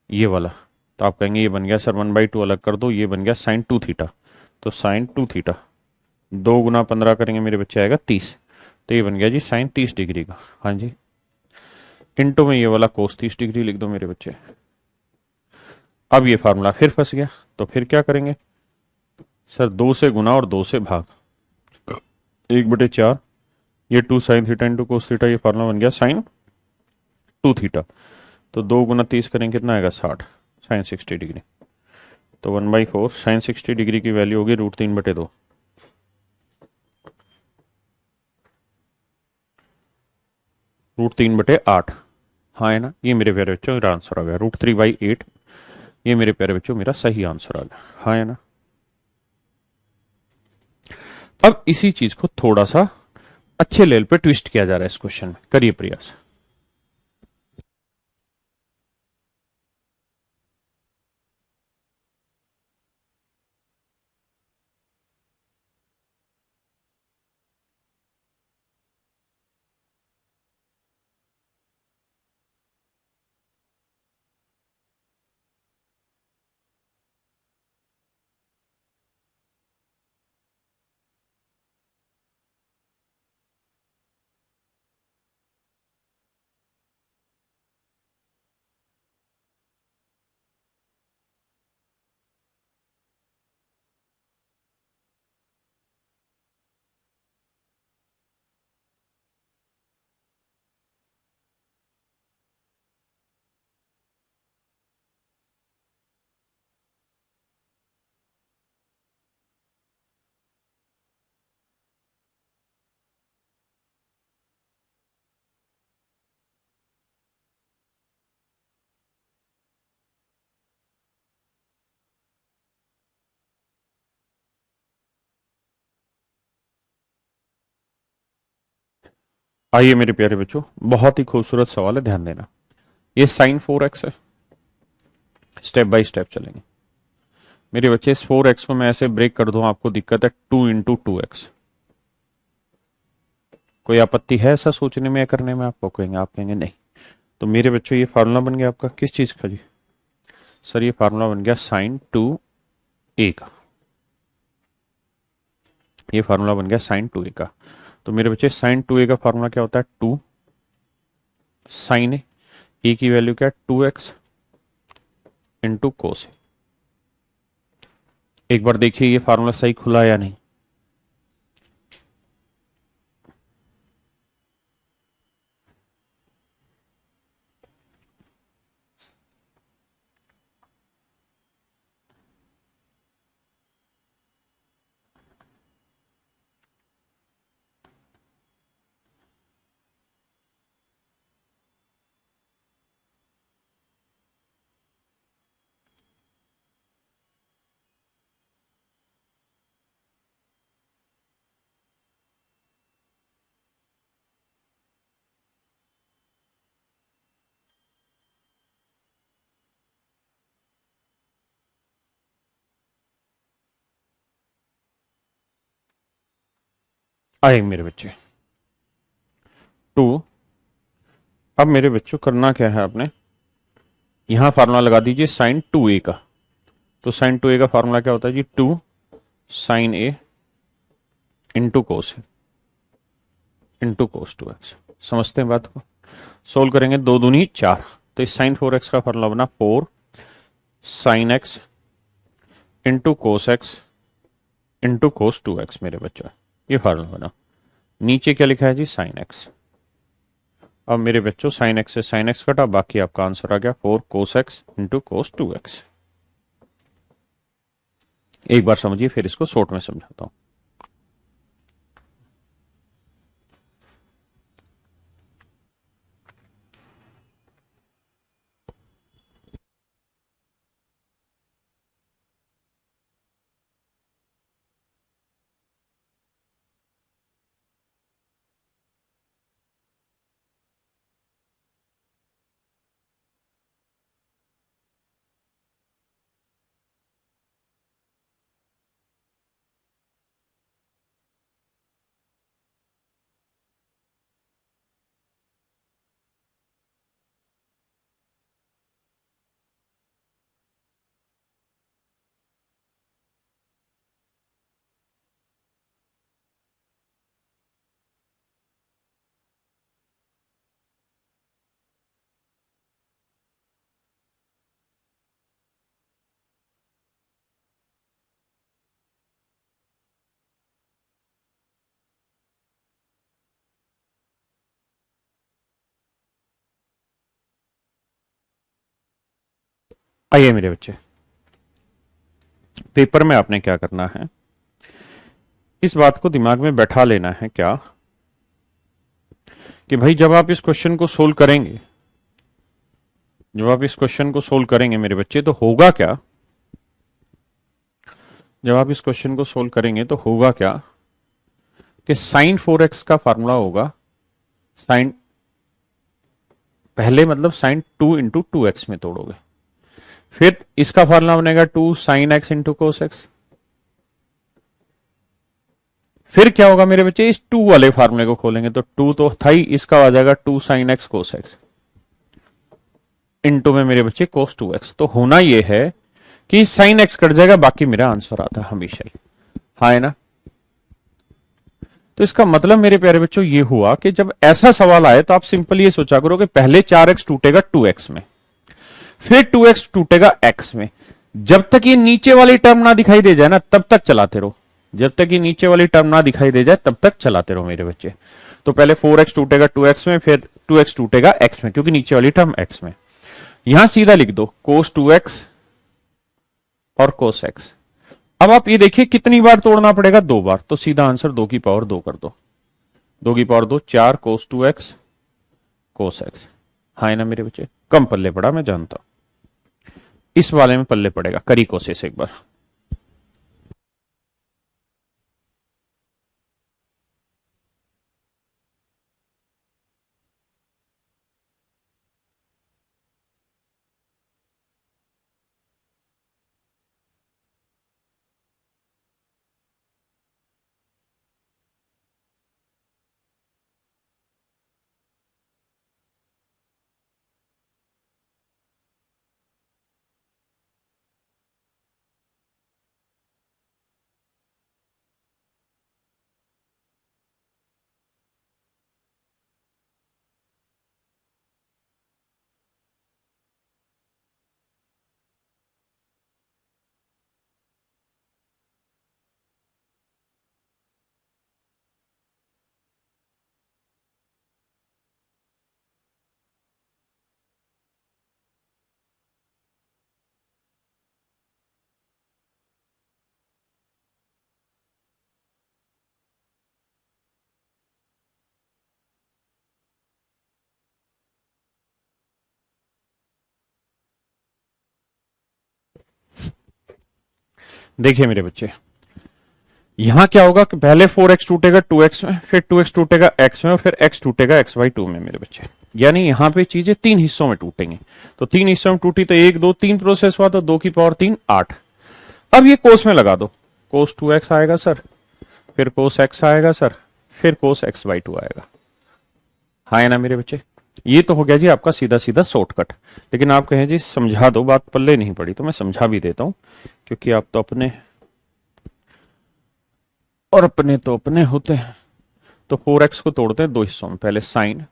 ये वाला। तो आप कहेंगे ये बन गया सर 1/2 अलग कर दो, ये बन गया साइन 2 थीटा। तो साइन 2 थीटा 2 गुना 15 करेंगे मेरे बच्चे, आएगा 30। तो ये बन गया जी साइन 30 डिग्री का। हाँ जी। इंटू में ये वाला कोस 30 डिग्री लिख दो मेरे बच्चे। अब ये फार्मूला फिर फंस गया, तो फिर क्या करेंगे सर? दो से गुना और दो से भाग, 1/4। ये 2 sin theta into cos theta, ये फार्मूला बन गया साइन 2 थीटा। तो 2 गुना 30 करेंगे कितना आएगा? 60, साइन 60 डिग्री। तो 1/4 साइन 60 डिग्री की वैल्यू होगी √3/2। √3/8। हाँ है ना? ये मेरे प्यारे बच्चों मेरा आंसर आ गया, √3/8। ये मेरे प्यारे बच्चों मेरा सही आंसर आ गया। हाँ है ना? अब इसी चीज को थोड़ा सा अच्छे लेवल पे ट्विस्ट किया जा रहा है इस क्वेश्चन में, करिए प्रयास। आइए मेरे प्यारे बच्चों, बहुत ही खूबसूरत सवाल है, ध्यान देना। ये साइन 4x है, स्टेप बाय स्टेप चलेंगे मेरे बच्चे। इस 4x को मैं ऐसे ब्रेक कर दूं, आपको दिक्कत है 2 × 2x। कोई आपत्ति है ऐसा सोचने में या करने में? आपको कहेंगे, आप कहेंगे नहीं। तो मेरे बच्चों ये फार्मूला बन गया आपका किस चीज का जी? सर ये फार्मूला बन गया साइन 2a का। ये फार्मूला बन गया साइन 2a का। तो मेरे बच्चे साइन 2a का फार्मूला क्या होता है? 2 sin a की वैल्यू क्या है? 2x इंटू कोस ए। एक बार देखिए ये फार्मूला सही खुला या नहीं। आए मेरे बच्चे टू। अब मेरे बच्चों करना क्या है आपने, यहां फार्मूला लगा दीजिए साइन 2a का। तो साइन 2a का फार्मूला क्या होता है जी, 2 sin a into cos into cos 2x। समझते हैं बात को, सोल्व करेंगे, 2 दूनी 4, तो इस साइन 4x का फार्मूला बना 4 sin x into cos x into cos 2x मेरे बच्चों, ये फार्मूला बना। नीचे क्या लिखा है जी, साइन x। अब मेरे बच्चों साइन x से साइन x कटा, बाकी आपका आंसर आ गया 4 cos x into cos 2x। एक बार समझिए फिर इसको शॉर्ट में समझाता हूं। आइए मेरे बच्चे, पेपर में आपने क्या करना है, इस बात को दिमाग में बैठा लेना है क्या, कि भाई जब आप इस क्वेश्चन को सोल्व करेंगे, जब आप इस क्वेश्चन को सोल्व करेंगे मेरे बच्चे, तो होगा क्या, जब आप इस क्वेश्चन को सोल्व करेंगे तो होगा क्या कि साइन 4x का फार्मूला होगा साइन, पहले मतलब साइन 2 इंटू 2x में तोड़ोगे, फिर इसका फार्मूला बनेगा 2 sin x into cos x. फिर क्या होगा मेरे बच्चे, इस 2 वाले फार्मूले को खोलेंगे तो 2 तो था ही, इसका आ जाएगा 2 sin x cos x into में मेरे बच्चे कोस 2x। तो होना यह है कि साइन x कट जाएगा, बाकी मेरा आंसर आता है हमेशा ही, हाँ है ना। तो इसका मतलब मेरे प्यारे बच्चों ये हुआ कि जब ऐसा सवाल आए तो आप सिंपल ये सोचा करो कि पहले 4x टूटेगा 2x में, फिर 2x टूटेगा x में। जब तक ये नीचे वाली टर्म ना दिखाई दे जाए ना, तब तक चलाते रहो, जब तक ये नीचे वाली टर्म ना दिखाई दे जाए तब तक चलाते रहो मेरे बच्चे। तो पहले 4x टूटेगा 2x में, फिर 2x टूटेगा x में, क्योंकि नीचे वाली टर्म x में। यहां सीधा लिख दो cos 2x और cos x। अब आप ये देखिए कितनी बार तोड़ना पड़ेगा, 2 बार, तो सीधा आंसर 2 की पावर 2 कर दो, 2 की power 2, 4 cos 2x cos x, हाँ है ना मेरे बच्चे। कम पल्ले पड़ा मैं जानता हूं, इस वाले में पल्ले पड़ेगा, करी कोशिश एक बार। देखिए मेरे बच्चे, यहां क्या होगा कि पहले 4x टूटेगा 2x में, फिर 2x टूटेगा x में, और फिर x टूटेगा x/2 में मेरे बच्चे। यानी यहां पे चीजें 3 हिस्सों में टूटेंगी। तो 3 हिस्सों में टूटी तो 1 2 3 प्रोसेस हुआ, तो 2 की पावर 3 8। अब ये कोस में लगा दो, cos 2x आएगा सर, फिर cos x आएगा सर, फिर कोस एक्स बाई टू आएगा। हाँ है ना मेरे बच्चे? ये तो हो गया जी आपका सीधा सीधा शॉर्टकट। लेकिन आप कहें जी समझा दो, बात पल्ले नहीं पड़ी, तो मैं समझा भी देता हूं, क्योंकि आप तो अपने और अपने तो अपने होते हैं। तो 4x को तोड़ते हैं दो हिस्सों में, पहले साइन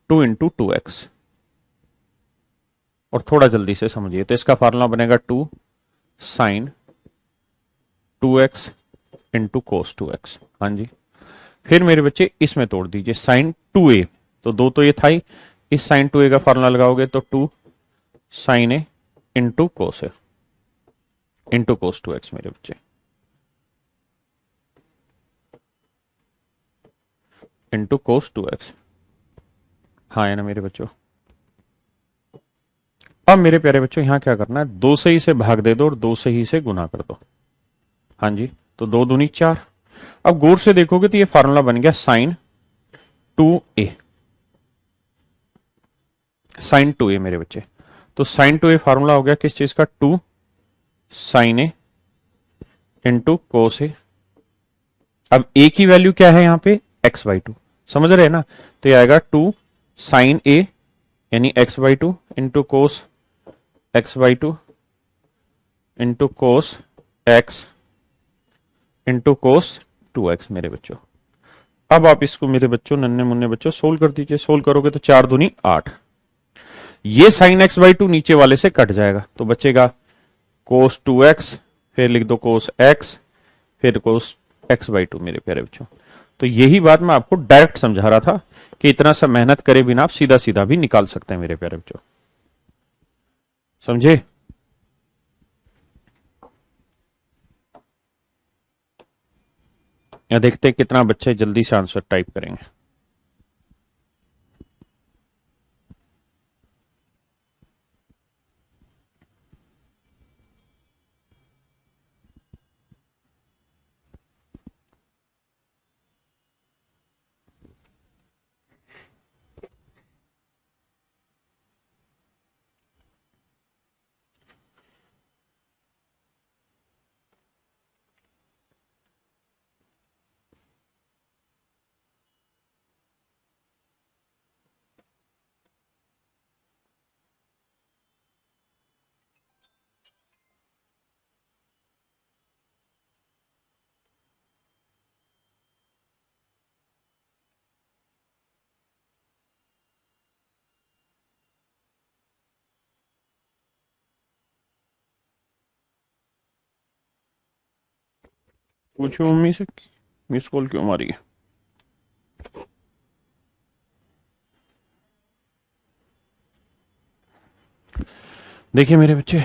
2 × 2x, और थोड़ा जल्दी से समझिए, तो इसका फार्मूला बनेगा 2 sign 2x into cos 2x। हाँ जी। फिर मेरे बच्चे इसमें तोड़ दीजिए, साइन 2a, तो दो तो ये था ही, इस साइन 2a का फार्मूला लगाओगे तो 2 साइन ए इंटू कोस ए इंटू कोस 2x मेरे बच्चे, इंटू कोस 2x। हाँ है ना मेरे बच्चों? अब मेरे प्यारे बच्चों यहां क्या करना है, दो से ही से भाग दे दो और दो से ही से गुना कर दो। हाँ जी, तो 2 दूनी 4। अब गौर से देखोगे तो ये फार्मूला बन गया साइन 2a, साइन 2a मेरे बच्चे। तो साइन 2a फार्मूला हो गया किस चीज का, 2 साइन ए इंटू कोस ए। अब ए की वैल्यू क्या है यहां पे, एक्स बाई टू, समझ रहे हैं ना? तो ये आएगा 2 साइन ए यानी x by two into cos x by two into cos x into cos 2x मेरे बच्चों। अब आप इसको मेरे बच्चों, नन्हे मुन्ने बच्चों, सोल्व कर दीजिए। सोल्व करोगे तो 4 दूनी 8, ये साइन एक्स बाई टू नीचे वाले से कट जाएगा, तो बचेगा कोस 2x, फिर लिख दो कोस x, फिर कोस x बाई टू मेरे प्यारे बच्चों। तो यही बात मैं आपको डायरेक्ट समझा रहा था कि इतना सा मेहनत करे बिना आप सीधा सीधा भी निकाल सकते हैं मेरे प्यारे बच्चों, समझे? या देखते हैं कितना बच्चे जल्दी से आंसर टाइप करेंगे। पूछो मम्मी से मिस कॉल क्यों मारी है। देखिए मेरे बच्चे,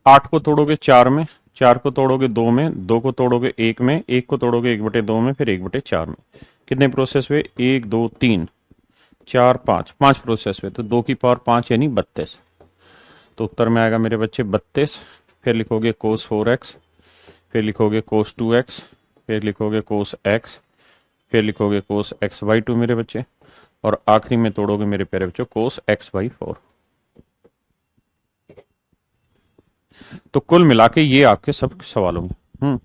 8 को तोड़ोगे 4 में, 4 को तोड़ोगे 2 में, 2 को तोड़ोगे 1 में, 1 को तोड़ोगे 1/2 में, फिर 1/4 में। कितने प्रोसेस हुए, 1 2 3 4 5, 5 प्रोसेस हुए, तो 2 की पावर 5 यानी 32। तो उत्तर में आएगा मेरे बच्चे 32। फिर लिखोगे कोस 4x, फिर लिखोगे कोस 2x, फिर लिखोगे कोस x, फिर लिखोगे कोस x बाई 2 मेरे बच्चे, और आखिरी में तोड़ोगे मेरे प्यारे बच्चों कोस x बाई 4। तो कुल मिला के ये आपके सब सवालों में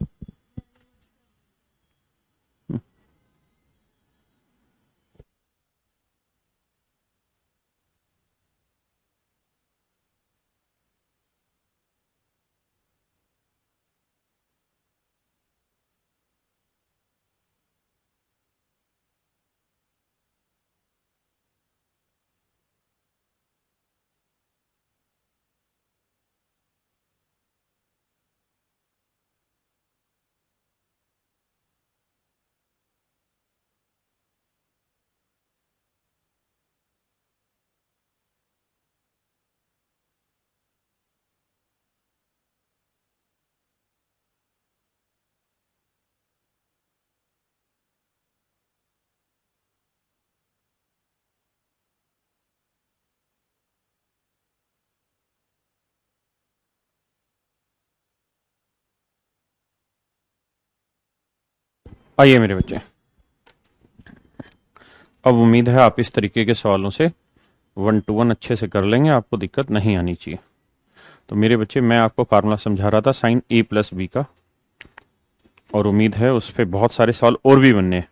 आइए मेरे बच्चे, अब उम्मीद है आप इस तरीके के सवालों से 1 to 1 अच्छे से कर लेंगे, आपको दिक्कत नहीं आनी चाहिए। तो मेरे बच्चे, मैं आपको फार्मूला समझा रहा था साइन a प्लस बी का, और उम्मीद है उस पे बहुत सारे सवाल और भी बनने हैं।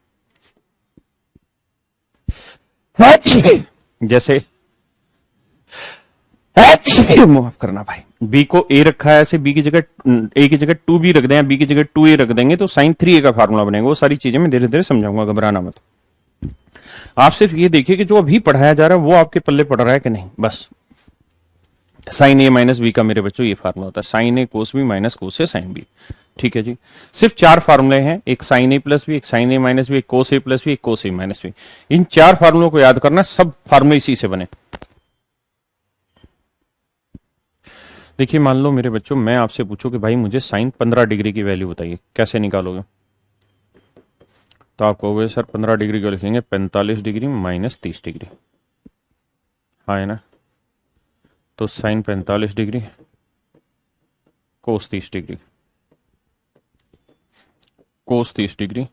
जैसे माफ करना भाई, बी को ए रखा है ऐसे, बी की जगह ए की जगह टू बी रख दें, बी की जगह टू ए रख देंगे तो साइन थ्री ए का फार्मूला बनेगा। वो सारी चीजें मैं धीरे धीरे समझाऊंगा, घबराना मत। आप सिर्फ ये देखिए कि जो अभी पढ़ाया जा रहा है वो आपके पल्ले पड़ रहा है कि नहीं, बस। साइन ए माइनस बी का मेरे बच्चों ये फार्मूला होता है, साइन ए कोस बी माइनस कोस ए साइन बी। ठीक है जी। सिर्फ चार फार्मूले हैं, एक साइन ए प्लस बी, एक साइन ए माइनस बी, एक कोस ए प्लस बी, एक कोस ए माइनस बी। इन चार फार्मूलों को याद करना, सब फार्मूले इसी से बने। देखिए मान लो मेरे बच्चों मैं आपसे पूछूं कि भाई मुझे साइन 15 डिग्री की वैल्यू बताइए, कैसे निकालोगे? तो आप कहोगे सर 15 डिग्री को लिखेंगे 45 डिग्री माइनस 30 डिग्री, हाँ है ना। तो साइन 45 डिग्री कोस 30 डिग्री, कोस 30 डिग्री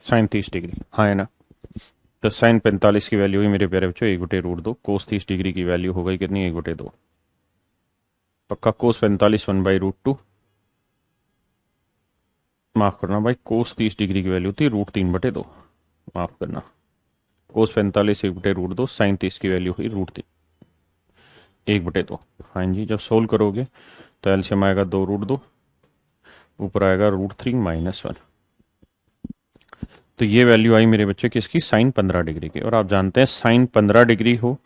साइन 30 डिग्री, हाँ है ना। तो साइन 45 की वैल्यू हुई मेरे प्यारे बच्चों 1/√2, कोस 30 डिग्री की वैल्यू हो गई कितनी, 1/2। पक्का कोस 45 1/√2, माफ करना भाई, कोस 30 डिग्री की वैल्यू थी √3/2, माफ करना। कोस 45 1/√2, साइन 30 की वैल्यू हुई √3 1/2। हाँ जी, जब सोल्व करोगे तो एलसीएम आएगा 2√2, ऊपर आएगा √3 - 1। तो ये वैल्यू आई मेरे बच्चे किसकी, साइन 15 डिग्री की। और आप जानते हैं साइन 15 डिग्री हो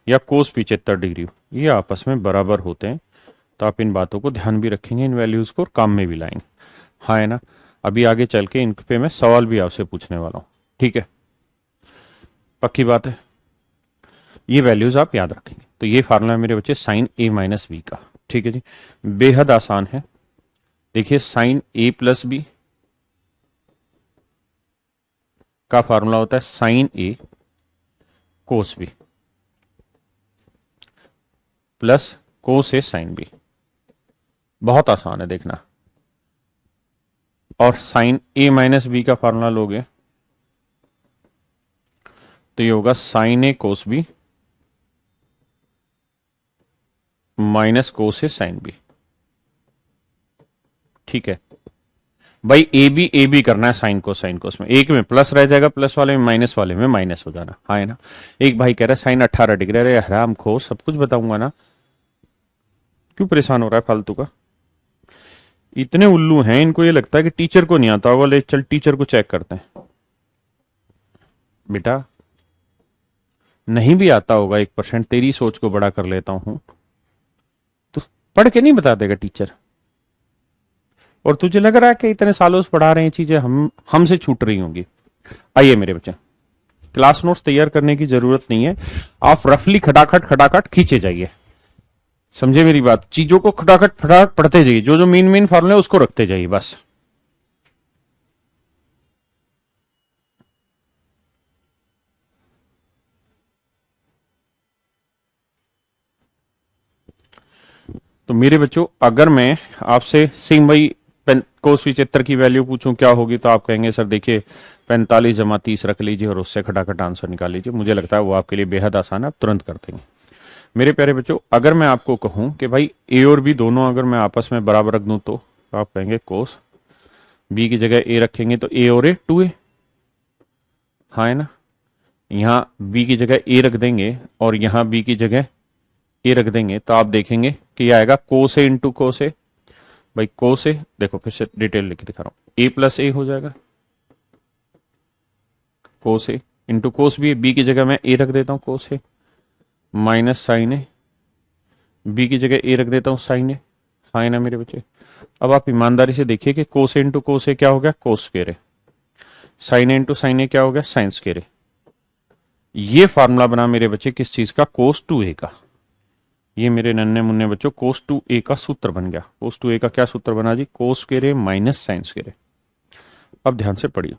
या कोस 75 डिग्री हो, ये आपस में बराबर होते हैं। तो आप इन बातों को ध्यान भी रखेंगे, इन वैल्यूज को काम में भी लाएंगे, हाँ है ना। अभी आगे चल के इन पे मैं सवाल भी आपसे पूछने वाला हूं, ठीक है, पक्की बात है। ये वैल्यूज आप याद रखेंगे। तो ये फार्मूला है मेरे बच्चे साइन ए माइनस बी का, ठीक है जी। बेहद आसान है। देखिए साइन ए प्लस बी का फार्मूला होता है साइन ए कोस बी प्लस कोस ए साइन बी। बहुत आसान है देखना। और साइन ए माइनस बी का फार्मूला लोगे तो ये होगा साइन ए कोस बी माइनस कोस ए साइन बी। ठीक है भाई, ए बी करना है साइन को साइन कोस में, एक में प्लस रह जाएगा, प्लस वाले में माइनस, वाले में माइनस हो जाना, हाँ है ना। एक भाई कह रहा है साइन 18 डिग्री, अरे हराम खो, सब कुछ बताऊंगा ना, क्यों परेशान हो रहा है फालतू का। इतने उल्लू हैं, इनको ये लगता है कि टीचर को नहीं आता होगा, ले चल टीचर को चेक करते हैं। बेटा नहीं भी आता होगा 1%, तेरी सोच को बड़ा कर लेता हूं, तो पढ़ के नहीं बता देगा टीचर। और तुझे लग रहा है कि इतने सालों से पढ़ा रहे हैं चीजें हमसे छूट रही होंगी। आइए मेरे बच्चे, क्लास नोट्स तैयार करने की जरूरत नहीं है, आप रफली खटाखट खटाखट खींचे जाइए। समझे मेरी बात, चीजों को खटाखट फटाखट पढ़ते जाइए, जो जो मेन मेन फॉर्मूले उसको रखते जाइए बस। तो मेरे बच्चों अगर मैं आपसे सिंह भाई कोस 75 की वैल्यू पूछूं क्या होगी, तो आप कहेंगे सर देखिए 45 - 30 रख लीजिए और उससे खटाखट आंसर निकाल लीजिए। मुझे लगता है वो आपके लिए बेहद आसान है, आप तुरंत कर देंगे। मेरे प्यारे बच्चों अगर मैं आपको कहूं कि भाई ए और बी दोनों अगर मैं आपस में बराबर रख दूं तो आप कहेंगे कोस, बी की जगह ए रखेंगे तो ए और ए 2a, हाँ है ना। यहां बी की जगह ए रख देंगे और यहां बी की जगह ए रख देंगे तो आप देखेंगे कि ये आएगा कोस ए इंटू कोस ए। भाई कोस ए, देखो फिर से डिटेल लिख के दिखा रहा हूं, ए प्लस ए हो जाएगा, कोस ए इंटू कोस बी, बी की जगह मैं ए रख देता हूं कोस ए, माइनस साइन ए, बी की जगह ए रख देता हूं साइन ए, साइन है मेरे बच्चे। अब आप ईमानदारी से देखिए कि कोस ए इंटू कोस ए क्या हो गया, कोस स्क्वायर ए, साइन ए इंटू साइन ए क्या हो गया, साइन स्क्वायर ए। ये फार्मूला बना मेरे बच्चे किस चीज का, कोस 2a का। ये मेरे नन्हे मुन्ने बच्चों कोस 2a का सूत्र बन गया। कोस 2a का क्या सूत्र बना जी, कोस स्क्वायर ए माइनस साइन स्क्वायर ए। अब ध्यान से पढ़िए,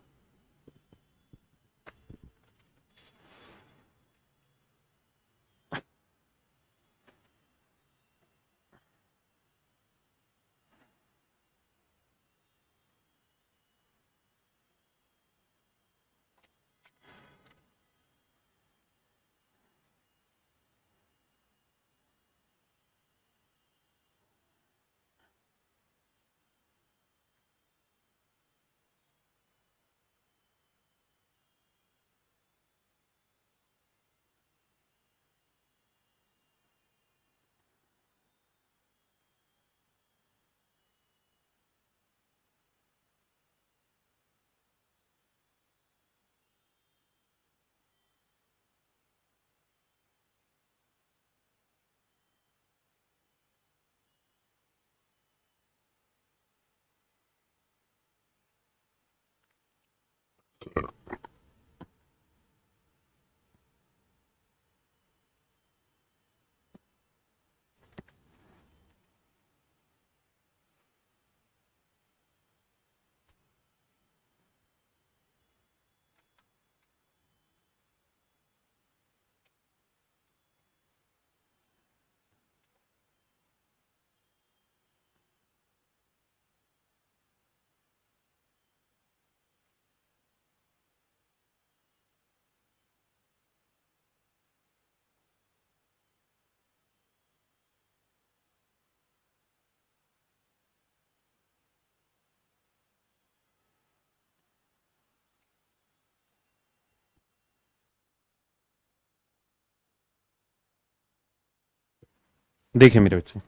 देखिए मेरे बच्चे,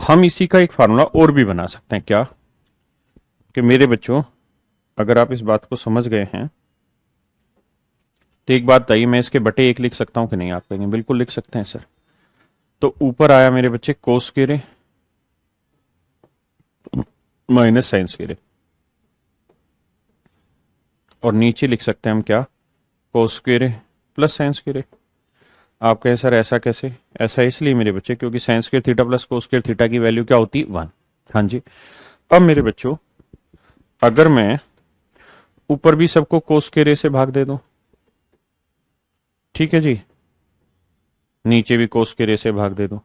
हम इसी का एक फार्मूला और भी बना सकते हैं। क्या कि मेरे बच्चों, अगर आप इस बात को समझ गए हैं तो एक बात बताइए, मैं इसके बटे एक लिख सकता हूं कि नहीं? आप कहेंगे बिल्कुल लिख सकते हैं सर। तो ऊपर आया मेरे बच्चे cos square minus sine square, और नीचे लिख सकते हैं हम क्या? Cos square plus sine square. आप कहें सर ऐसा कैसे? ऐसा इसलिए मेरे बच्चे क्योंकि sine square theta plus cos square theta की वैल्यू क्या होती? 1। हाँ जी। अब मेरे बच्चों, अगर मैं ऊपर भी सबको कोस स्क्वायर से भाग दे दूं, ठीक है जी, नीचे भी कोस स्क्वायर से भाग दे दूं,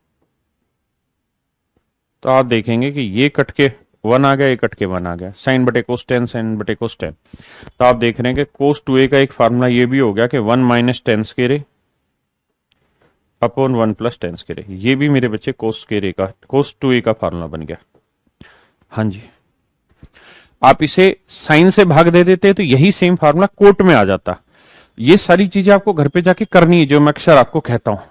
तो आप देखेंगे कि ये कट के 1 आ गया, ये कट के 1 आ गया, साइन बटे कोस टेन, साइन बटे कोस टेन। तो आप देख रहे हैं कि कोस 2a का एक फार्मूला ये भी हो गया कि 1 minus ten square upon 1 plus ten square. ये भी मेरे बच्चे कोस स्क्वायर का, कोस 2a का फार्मूला बन गया। हाँ जी। आप इसे साइन से भाग दे देते तो यही सेम फार्मूला कोट में आ जाता। ये सारी चीजें आपको घर पे जाके करनी है जो मैं अक्सर आपको कहता हूं।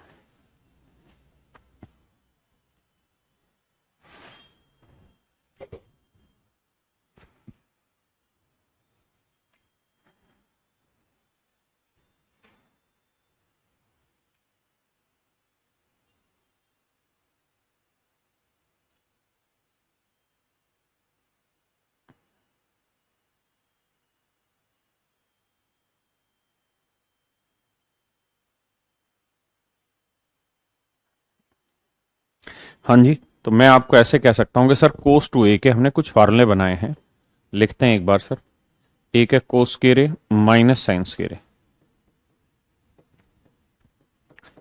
हाँ जी। तो मैं आपको ऐसे कह सकता हूं कि सर कोस 2a के हमने कुछ फार्मूले बनाए हैं, लिखते हैं एक बार सर। एक है cos square minus sine square,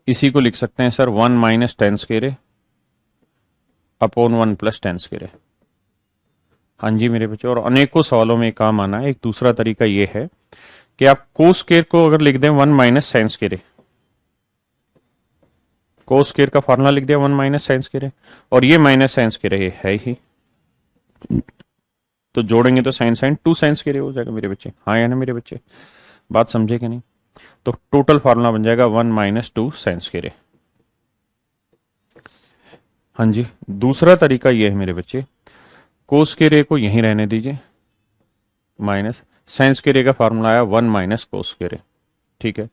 इसी को लिख सकते हैं sir 1 minus ten square upon 1 plus ten square. हाँ जी मेरे बच्चों, और अनेकों सवालों में काम आना है। एक दूसरा तरीका यह है कि आप कोस स्क्वायर को अगर लिख दें 1 minus sine square, cos square का फार्मूला लिख दिया 1 माइनस साइन स्क्वायर, और ये माइनस साइन स्क्वायर है ही, तो जोड़ेंगे तो साइन साइन 2 साइन स्क्वायर हो जाएगा मेरे बच्चे। हाँ या ना मेरे बच्चे, बात समझे कि नहीं? तो टोटल फार्मूला बन जाएगा 1 माइनस 2 साइन स्क्वायर। हाँ जी। दूसरा तरीका यह है मेरे बच्चे, कोस स्क्वायर को यहीं रहने दीजिए, माइनस साइन स्क्वायर का फार्मूला आया 1 माइनस कोस स्क्वायर, ठीक है।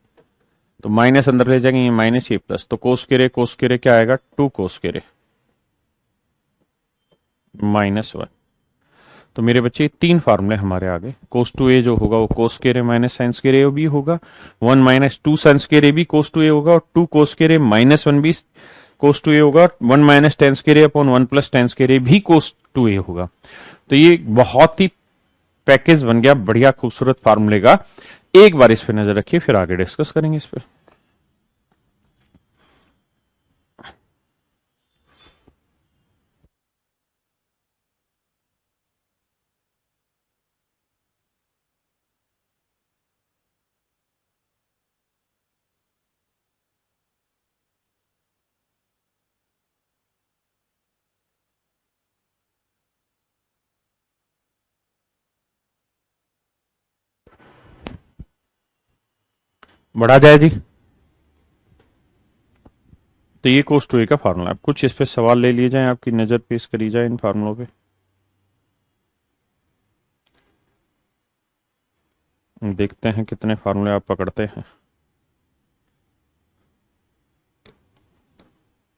तो माइनस अंदर ले जाएंगे, ये माइनस ये प्लस, तो कोस स्क्वायर क्या आएगा? 2 कोस स्क्वायर माइनस 1। तो मेरे बच्चे तीन फार्मूले हमारे आगे, कोस टू ए जो होगा वो cos square minus sine square भी होगा, 1 माइनस 2 साइन स्क्वायर भी कोस टू ए होगा, और 2 कोस स्क्वायर माइनस 1 भी कोस टू ए होगा, 1 minus ten square upon 1 plus ten square भी कोस टू ए होगा। तो ये बहुत ही पैकेज बन गया बढ़िया खूबसूरत फार्मूले का। एक बार इस पे नजर रखिए, फिर आगे डिस्कस करेंगे इस पे। बढ़ा जाए जी। तो ये कोस टू ए का फार्मूला, आप कुछ इस पे सवाल ले लिए जाए, आपकी नजर पेश करी जाए इन फार्मूलों पे। देखते हैं कितने फार्मूले आप पकड़ते हैं,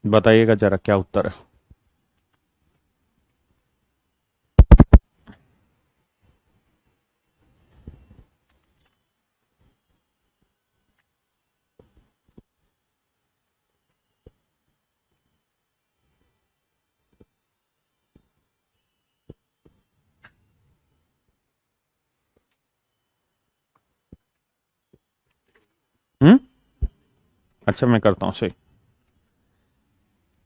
बताइएगा जरा क्या उत्तर है। हम्म। अच्छा मैं करता हूं सही।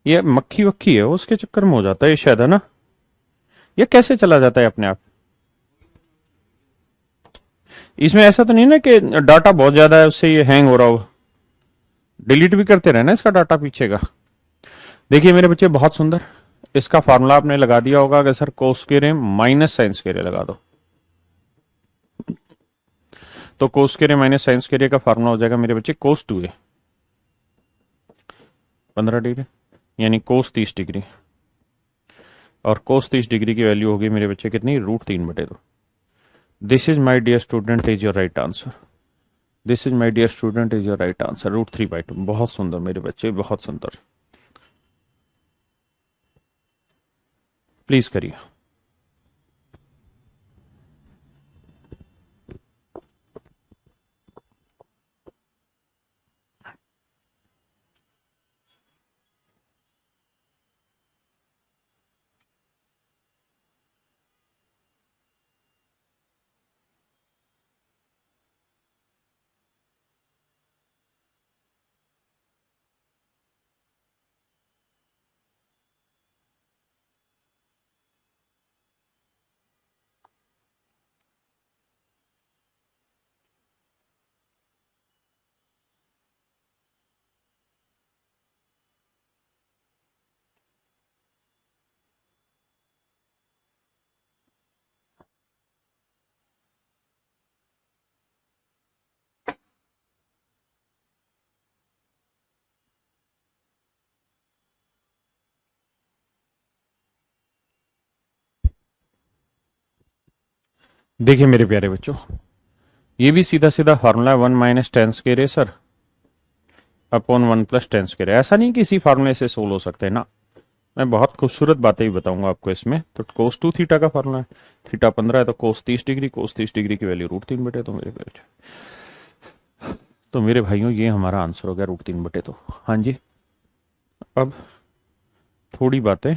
ये मक्खी वक्खी है उसके चक्कर में हो जाता है ये शायद, है ना? ये कैसे चला जाता है अपने आप? इसमें ऐसा तो नहीं ना कि डाटा बहुत ज्यादा है उससे ये हैंग हो रहा हो? डिलीट भी करते रहना इसका डाटा पीछे का। देखिए मेरे बच्चे बहुत सुंदर, इसका फार्मूला आपने लगा दिया होगा अगर sir cos square minus sine square लगा दो, तो cos square minus sine square का फार्मूला हो जाएगा मेरे बच्चे कोस टू ए। 15 डिग्री, यानी कोस 30 डिग्री, और कोस 30 डिग्री की वैल्यू होगी मेरे बच्चे कितनी, √3/2। This is my dear student is your right answer, this is my dear student is your right answer, √3/2। बहुत सुंदर मेरे बच्चे, बहुत सुंदर। प्लीज करिए। देखिए मेरे प्यारे बच्चों, ये भी सीधा सीधा फार्मूला 1 - tan² है सर, अपॉन 1 + tan²। ऐसा नहीं किसी फार्मूले से सोल्व हो सकते ना, मैं बहुत खूबसूरत बातें भी बताऊंगा आपको इसमें। तो cos 2 थीटा का फार्मूला है, थीटा 15 है तो cos 30 डिग्री, cos 30 डिग्री की वैल्यू √3/2। तो मेरे भाइयों ये हमारा आंसर हो गया √3/2। हाँ जी, अब थोड़ी बातें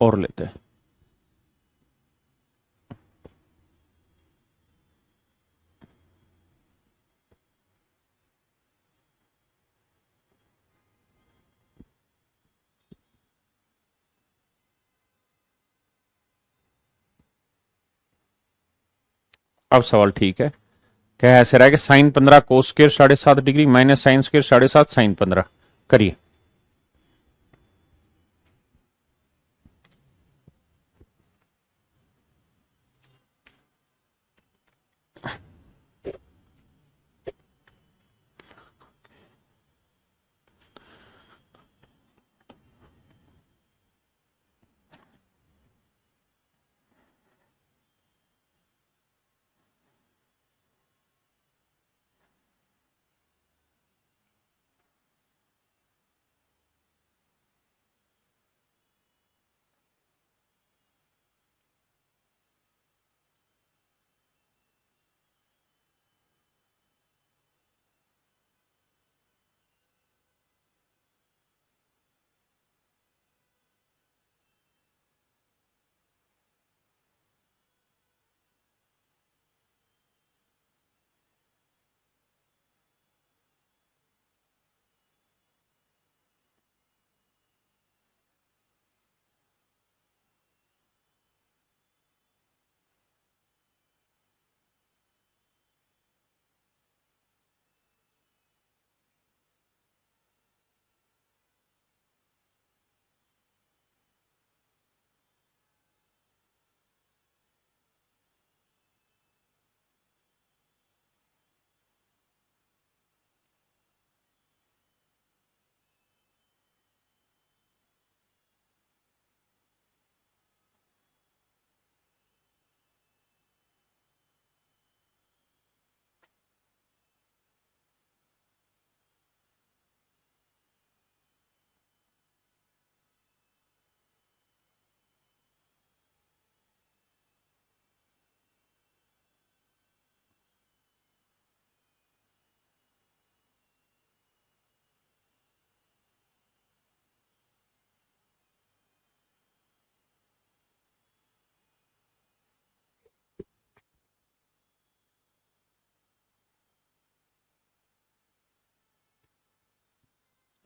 और लेते हैं। अब सवाल ठीक है, क्या ऐसे रहा है कि sin 15 cos² 7.5 degree minus sin² 7.5 sin 15। करिए।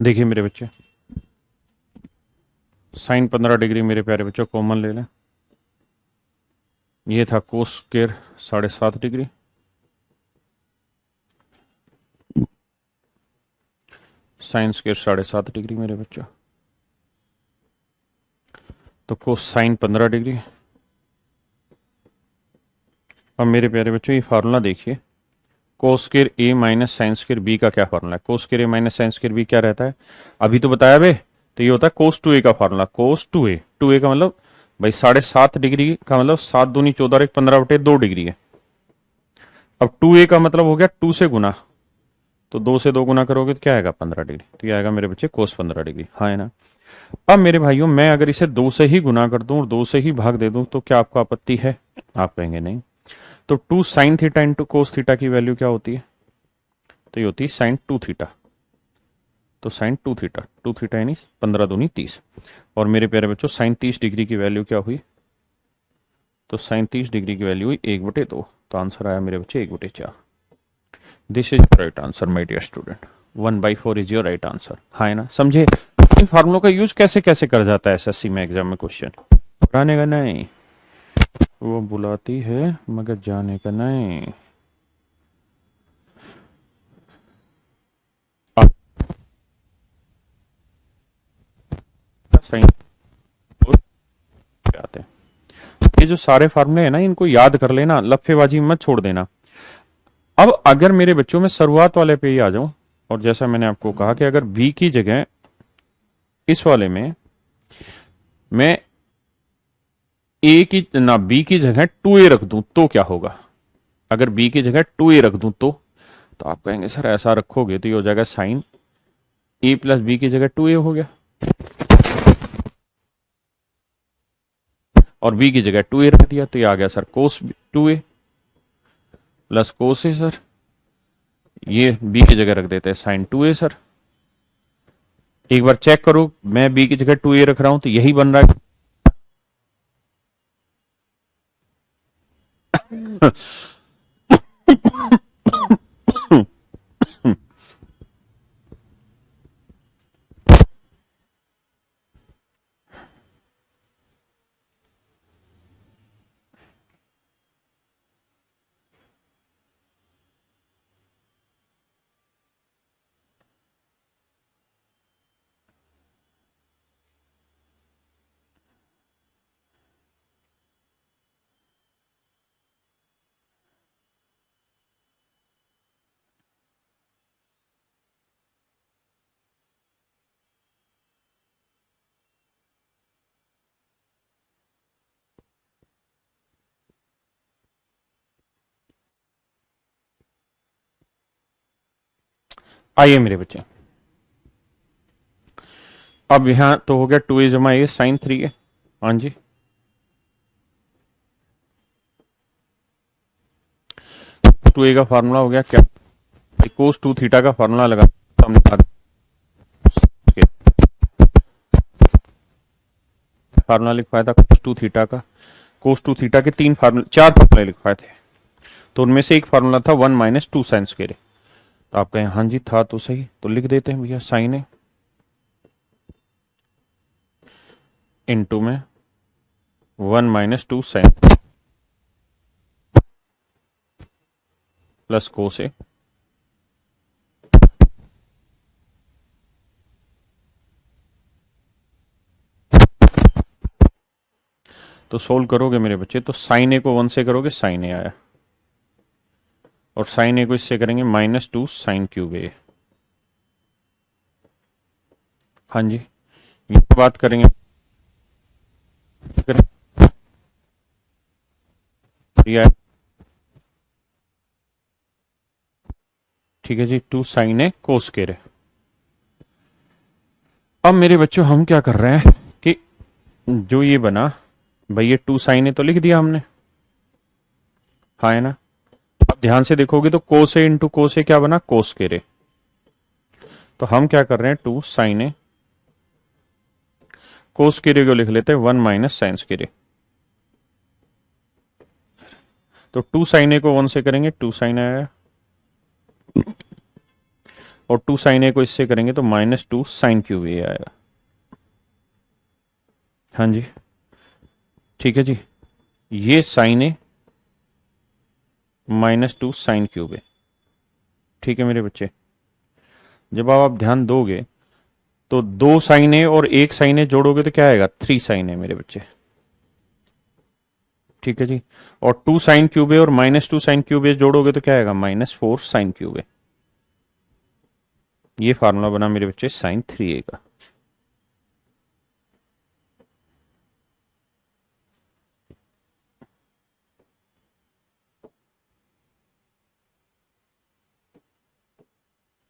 देखिए मेरे बच्चे, sin 15 डिग्री मेरे प्यारे बच्चों कॉमन ले लें, ये था cos² 7.5 डिग्री, sin² 7.5 डिग्री मेरे बच्चों, तो cos sin 15 डिग्री। अब मेरे प्यारे बच्चों ये फार्मूला देखिए, कोस स्क्वायर ए माइनस साइन स्क्वायर बी का क्या फॉर्मूला है? कोस स्क्वायर ए माइनस साइन स्क्वायर बी क्या रहता है? अभी तो बताया बे। तो ये होता है कोस टू ए का फॉर्मूला, कोस टू ए का मतलब भाई 7.5 डिग्री का मतलब 7 दूनी 14 और 1 15/2 डिग्री है। अब 2a का मतलब हो गया 2 से गुना, तो 2 से 2 गुना करोगे तो क्या आएगा? 15 डिग्री। तो ये आएगा मेरे बच्चे कोस 15 डिग्री। हाँ है ना। अब मेरे भाइयों मैं अगर इसे 2 से ही गुना कर दूं और 2 से ही भाग दे दूं तो क्या आपको आपत्ति है? आप कहेंगे नहीं। तो 2 sine theta into cos theta की वैल्यू क्या होती है? तो ये होती है साइन 2 थीटा। तो साइन 2 थीटा यानी 15 दूनी 30। और मेरे प्यारे बच्चों साइन 30 डिग्री की वैल्यू क्या हुई? तो साइन 30 डिग्री की वैल्यू हुई 1/2। तो आंसर आया मेरे बच्चे 1/4। This is right answer my dear student. 1/4 is your right answer. हाँ है ना। समझे इन फार्मूलों का यूज कैसे कैसे कर जाता है एसएससी में एग्जाम में क्वेश्चन? बुलाने का नहीं, वो बुलाती है मगर जाने का नहीं। सही आते हैं। ये जो सारे फार्मूले हैं ना इनको याद कर लेना, लफेबाजी मत छोड़ देना। अब अगर मेरे बच्चों में शुरुआत वाले पे ही आ जाऊं, और जैसा मैंने आपको कहा कि अगर बी की जगह इस वाले में मैं ए की ना बी की जगह 2a रख दूं तो क्या होगा? अगर बी की जगह 2a रख दूं तो आप कहेंगे सर ऐसा रखोगे तो ये हो जाएगा साइन ए प्लस बी की जगह 2a हो गया, और बी की जगह 2a रख दिया तो ये आ गया sir cos 2a plus cos A. Sir ये बी की जगह रख देते हैं साइन 2a। सर एक बार चेक करो, मैं बी की जगह 2a रख रहा हूं तो यही बन रहा है। आइए मेरे बच्चे, अब यहां तो हो गया 2a जमा ए साइन 3a। हाँ जी, टू ए का फार्मूला हो गया क्या? कोस 2 थीटा का फार्मूला लगा हमने फार्मूला लिखवाया था कोस 2 थीटा का। कोस 2 थीटा के 4 फार्मूले लिखवाए थे, तो उनमें से एक फार्मूला था 1 माइनस 2 साइन स्क्वायर। तो आप कहें हाँ जी था तो सही, तो लिख देते हैं भैया साइन ए इंटू में 1 माइनस 2 साइन प्लस कोस ए। तो सोल्व करोगे मेरे बच्चे तो साइन ए को 1 से करोगे साइन ए आया, और साइन ए को इससे करेंगे माइनस 2 साइन क्यूब ए। हाँ जी, ये बात करेंगे ठीक है जी, 2 साइन ए कोस के रे। अब मेरे बच्चों हम क्या कर रहे हैं कि जो ये बना भाई ये 2 साइन ए तो लिख दिया हमने, हाँ है ना। अब ध्यान से देखोगे तो कोस ए इंटू कोस ए क्या बना? कोस के रे। तो हम क्या कर रहे हैं 2 साइन ए कोस के रे को लिख लेते हैं 1 माइनस साइन के रे। तो 2 साइन ए को 1 से करेंगे 2 साइन आया, और 2 साइन ए को इससे करेंगे तो माइनस 2 साइन क्यूब ए आएगा। हाँ जी ठीक है जी, ये साइन ए माइनस 2 साइन क्यूब ए। ठीक है मेरे बच्चे, जब आप ध्यान दोगे तो 2 साइन ए और 1 साइन ए जोड़ोगे तो क्या आएगा? 3 साइन ए मेरे बच्चे। ठीक है जी। और 2 साइन क्यूब ए और -2 साइन क्यूब ए जोड़ोगे तो क्या आएगा, -4 साइन क्यूब ए। ये फार्मूला बना मेरे बच्चे साइन 3a का।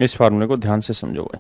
इस फार्मूले को ध्यान से समझोगे।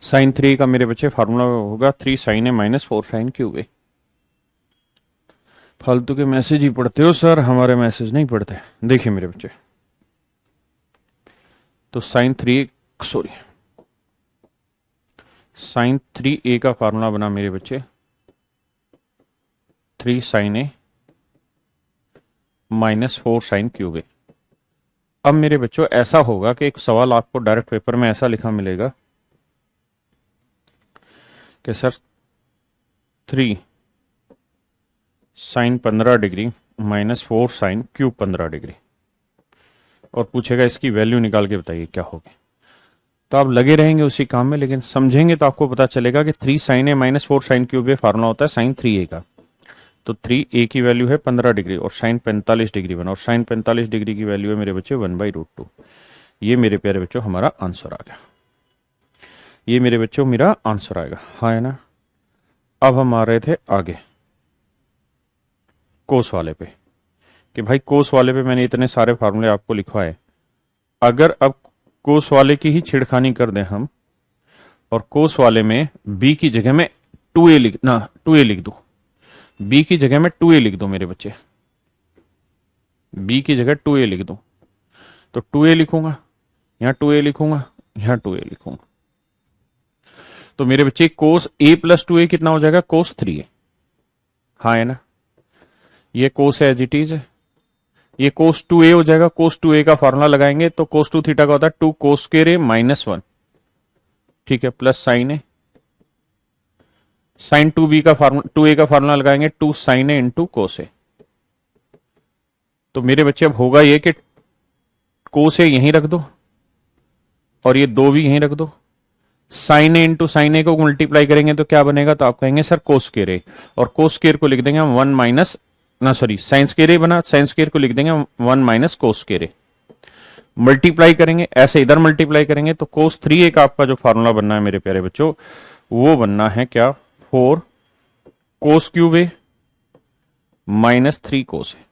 साइन 3 का मेरे बच्चे फार्मूला होगा 3 साइन ए -4 साइन क्यूब ए। फालतू के मैसेज ही पढ़ते हो सर, हमारे मैसेज नहीं पढ़ते। देखिए मेरे बच्चे, तो साइन 3a का फार्मूला बना मेरे बच्चे 3 साइन ए -4 साइन क्यूब ए। अब मेरे बच्चों ऐसा होगा कि एक सवाल आपको डायरेक्ट पेपर में ऐसा लिखा मिलेगा कि sir 3 sine 15 degree -4 sine cube 15 degree, और पूछेगा इसकी वैल्यू निकाल के बताइए क्या होगी। तो आप लगे रहेंगे उसी काम में, लेकिन समझेंगे तो आपको पता चलेगा कि 3 साइन ए -4 साइन क्यूब ए फार्मूला होता है साइन 3a का। तो 3a की वैल्यू है 15 डिग्री और साइन 45 डिग्री बना, और साइन 45 डिग्री की वैल्यू है मेरे बच्चे 1/√2। ये मेरे प्यारे बच्चों हमारा आंसर आ गया। ये मेरे बच्चों मेरा आंसर आएगा, हाँ है ना। अब हम आ रहे थे आगे कोस वाले पे, कि भाई कोस वाले पे मैंने इतने सारे फार्मूले आपको लिखवाए। अगर अब कोस वाले की ही छेड़खानी कर दें हम, और कोस वाले में b की जगह में 2a लिख दो, b की जगह में 2a लिख दो मेरे बच्चे, b की जगह 2a लिख दो। तो 2a लिखूंगा, यहां 2a लिखूंगा, यहां 2a लिखूंगा। तो मेरे बच्चे कोस a प्लस 2a कितना हो जाएगा, कोस 3a। हाँ है ना, ये कोस है एज इट इज है, ये कोस 2a हो जाएगा। कोस 2a का फॉर्मूला लगाएंगे तो कोस 2 थीटा का होता है 2 कोस स्क्वायर ए -1, ठीक है, प्लस साइन ए। साइन 2b का फार्मूला 2a का फार्मूला लगाएंगे 2 साइन ए इंटू कोस ए। तो मेरे बच्चे अब होगा ये कि कोस ए यहीं रख दो और ये 2 भी यहीं रख दो। साइन ए इंटू साइन ए को मल्टीप्लाई करेंगे तो क्या बनेगा, तो आप कहेंगे सर कोस स्क्वायर ए, और कोस स्क्वायर को लिख देंगे हम 1 माइनस ना सॉरी साइन स्क्वायर ए बना, साइन स्क्वायर को लिख देंगे हम 1 माइनस कोस स्क्वायर ए। मल्टीप्लाई करेंगे, ऐसे इधर मल्टीप्लाई करेंगे तो कोस 3a का आपका जो फार्मूला बनना है मेरे प्यारे बच्चों, वो बनना है क्या, 4 कोस क्यूब ए -3 कोस ए।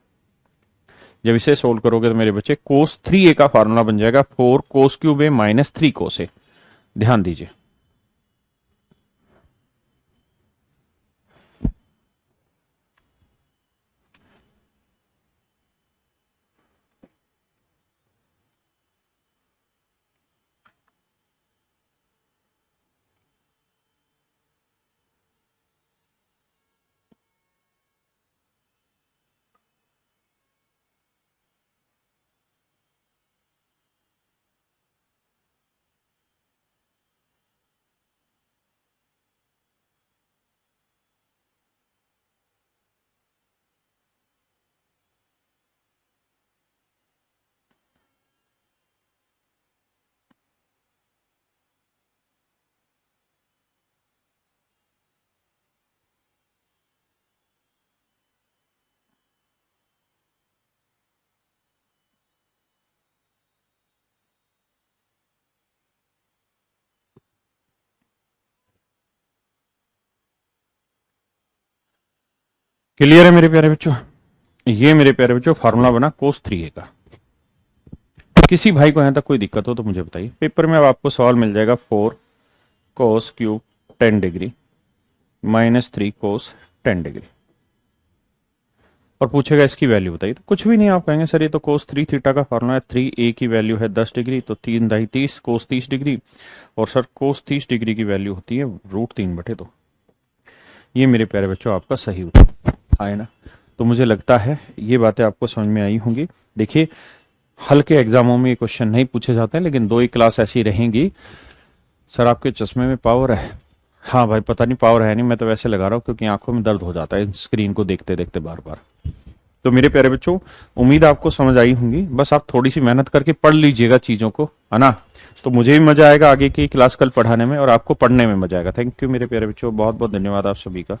जब इसे सोल्व करोगे तो मेरे बच्चे कोस 3a का फार्मूला बन जाएगा 4 कोस क्यूब ए -3 कोस ए। ध्यान दीजिए, क्लियर है मेरे प्यारे बच्चों? ये मेरे प्यारे बच्चों फॉर्मूला बना cos 3a का। किसी भाई को यहां तक कोई दिक्कत हो तो मुझे बताइए। पेपर में अब आपको सवाल मिल जाएगा 4 cos cube 10 degree minus 3 cos 10 degree, और पूछेगा इसकी वैल्यू बताइए। तो कुछ भी नहीं, आप कहेंगे सर ये तो cos 3 थीटा का फॉर्मूला है, 3a की वैल्यू है 10 डिग्री, तो 3 दाई 30 cos 30 डिग्री, और सर cos 30 डिग्री की वैल्यू होती है √3/2। ये मेरे प्यारे बच्चों आपका सही उत्तर आए ना। तो मुझे लगता है ये बातें आपको समझ में आई होंगी। देखिए हल्के एग्जामों में ये क्वेश्चन नहीं पूछे जाते हैं, लेकिन 2 ही क्लास ऐसी रहेंगी। सर आपके चश्मे में पावर है? हाँ भाई पता नहीं पावर है नहीं, मैं तो वैसे लगा रहा हूँ क्योंकि आंखों में दर्द हो जाता है स्क्रीन को देखते देखते बार बार। तो मेरे प्यारे बच्चों उम्मीद आपको समझ आई होंगी, बस आप थोड़ी सी मेहनत करके पढ़ लीजिएगा चीजों को, है ना। तो मुझे भी मजा आएगा आगे की क्लास कल पढ़ाने में, और आपको पढ़ने में मजा आएगा। थैंक यू मेरे प्यारे बच्चों, बहुत बहुत धन्यवाद आप सभी का।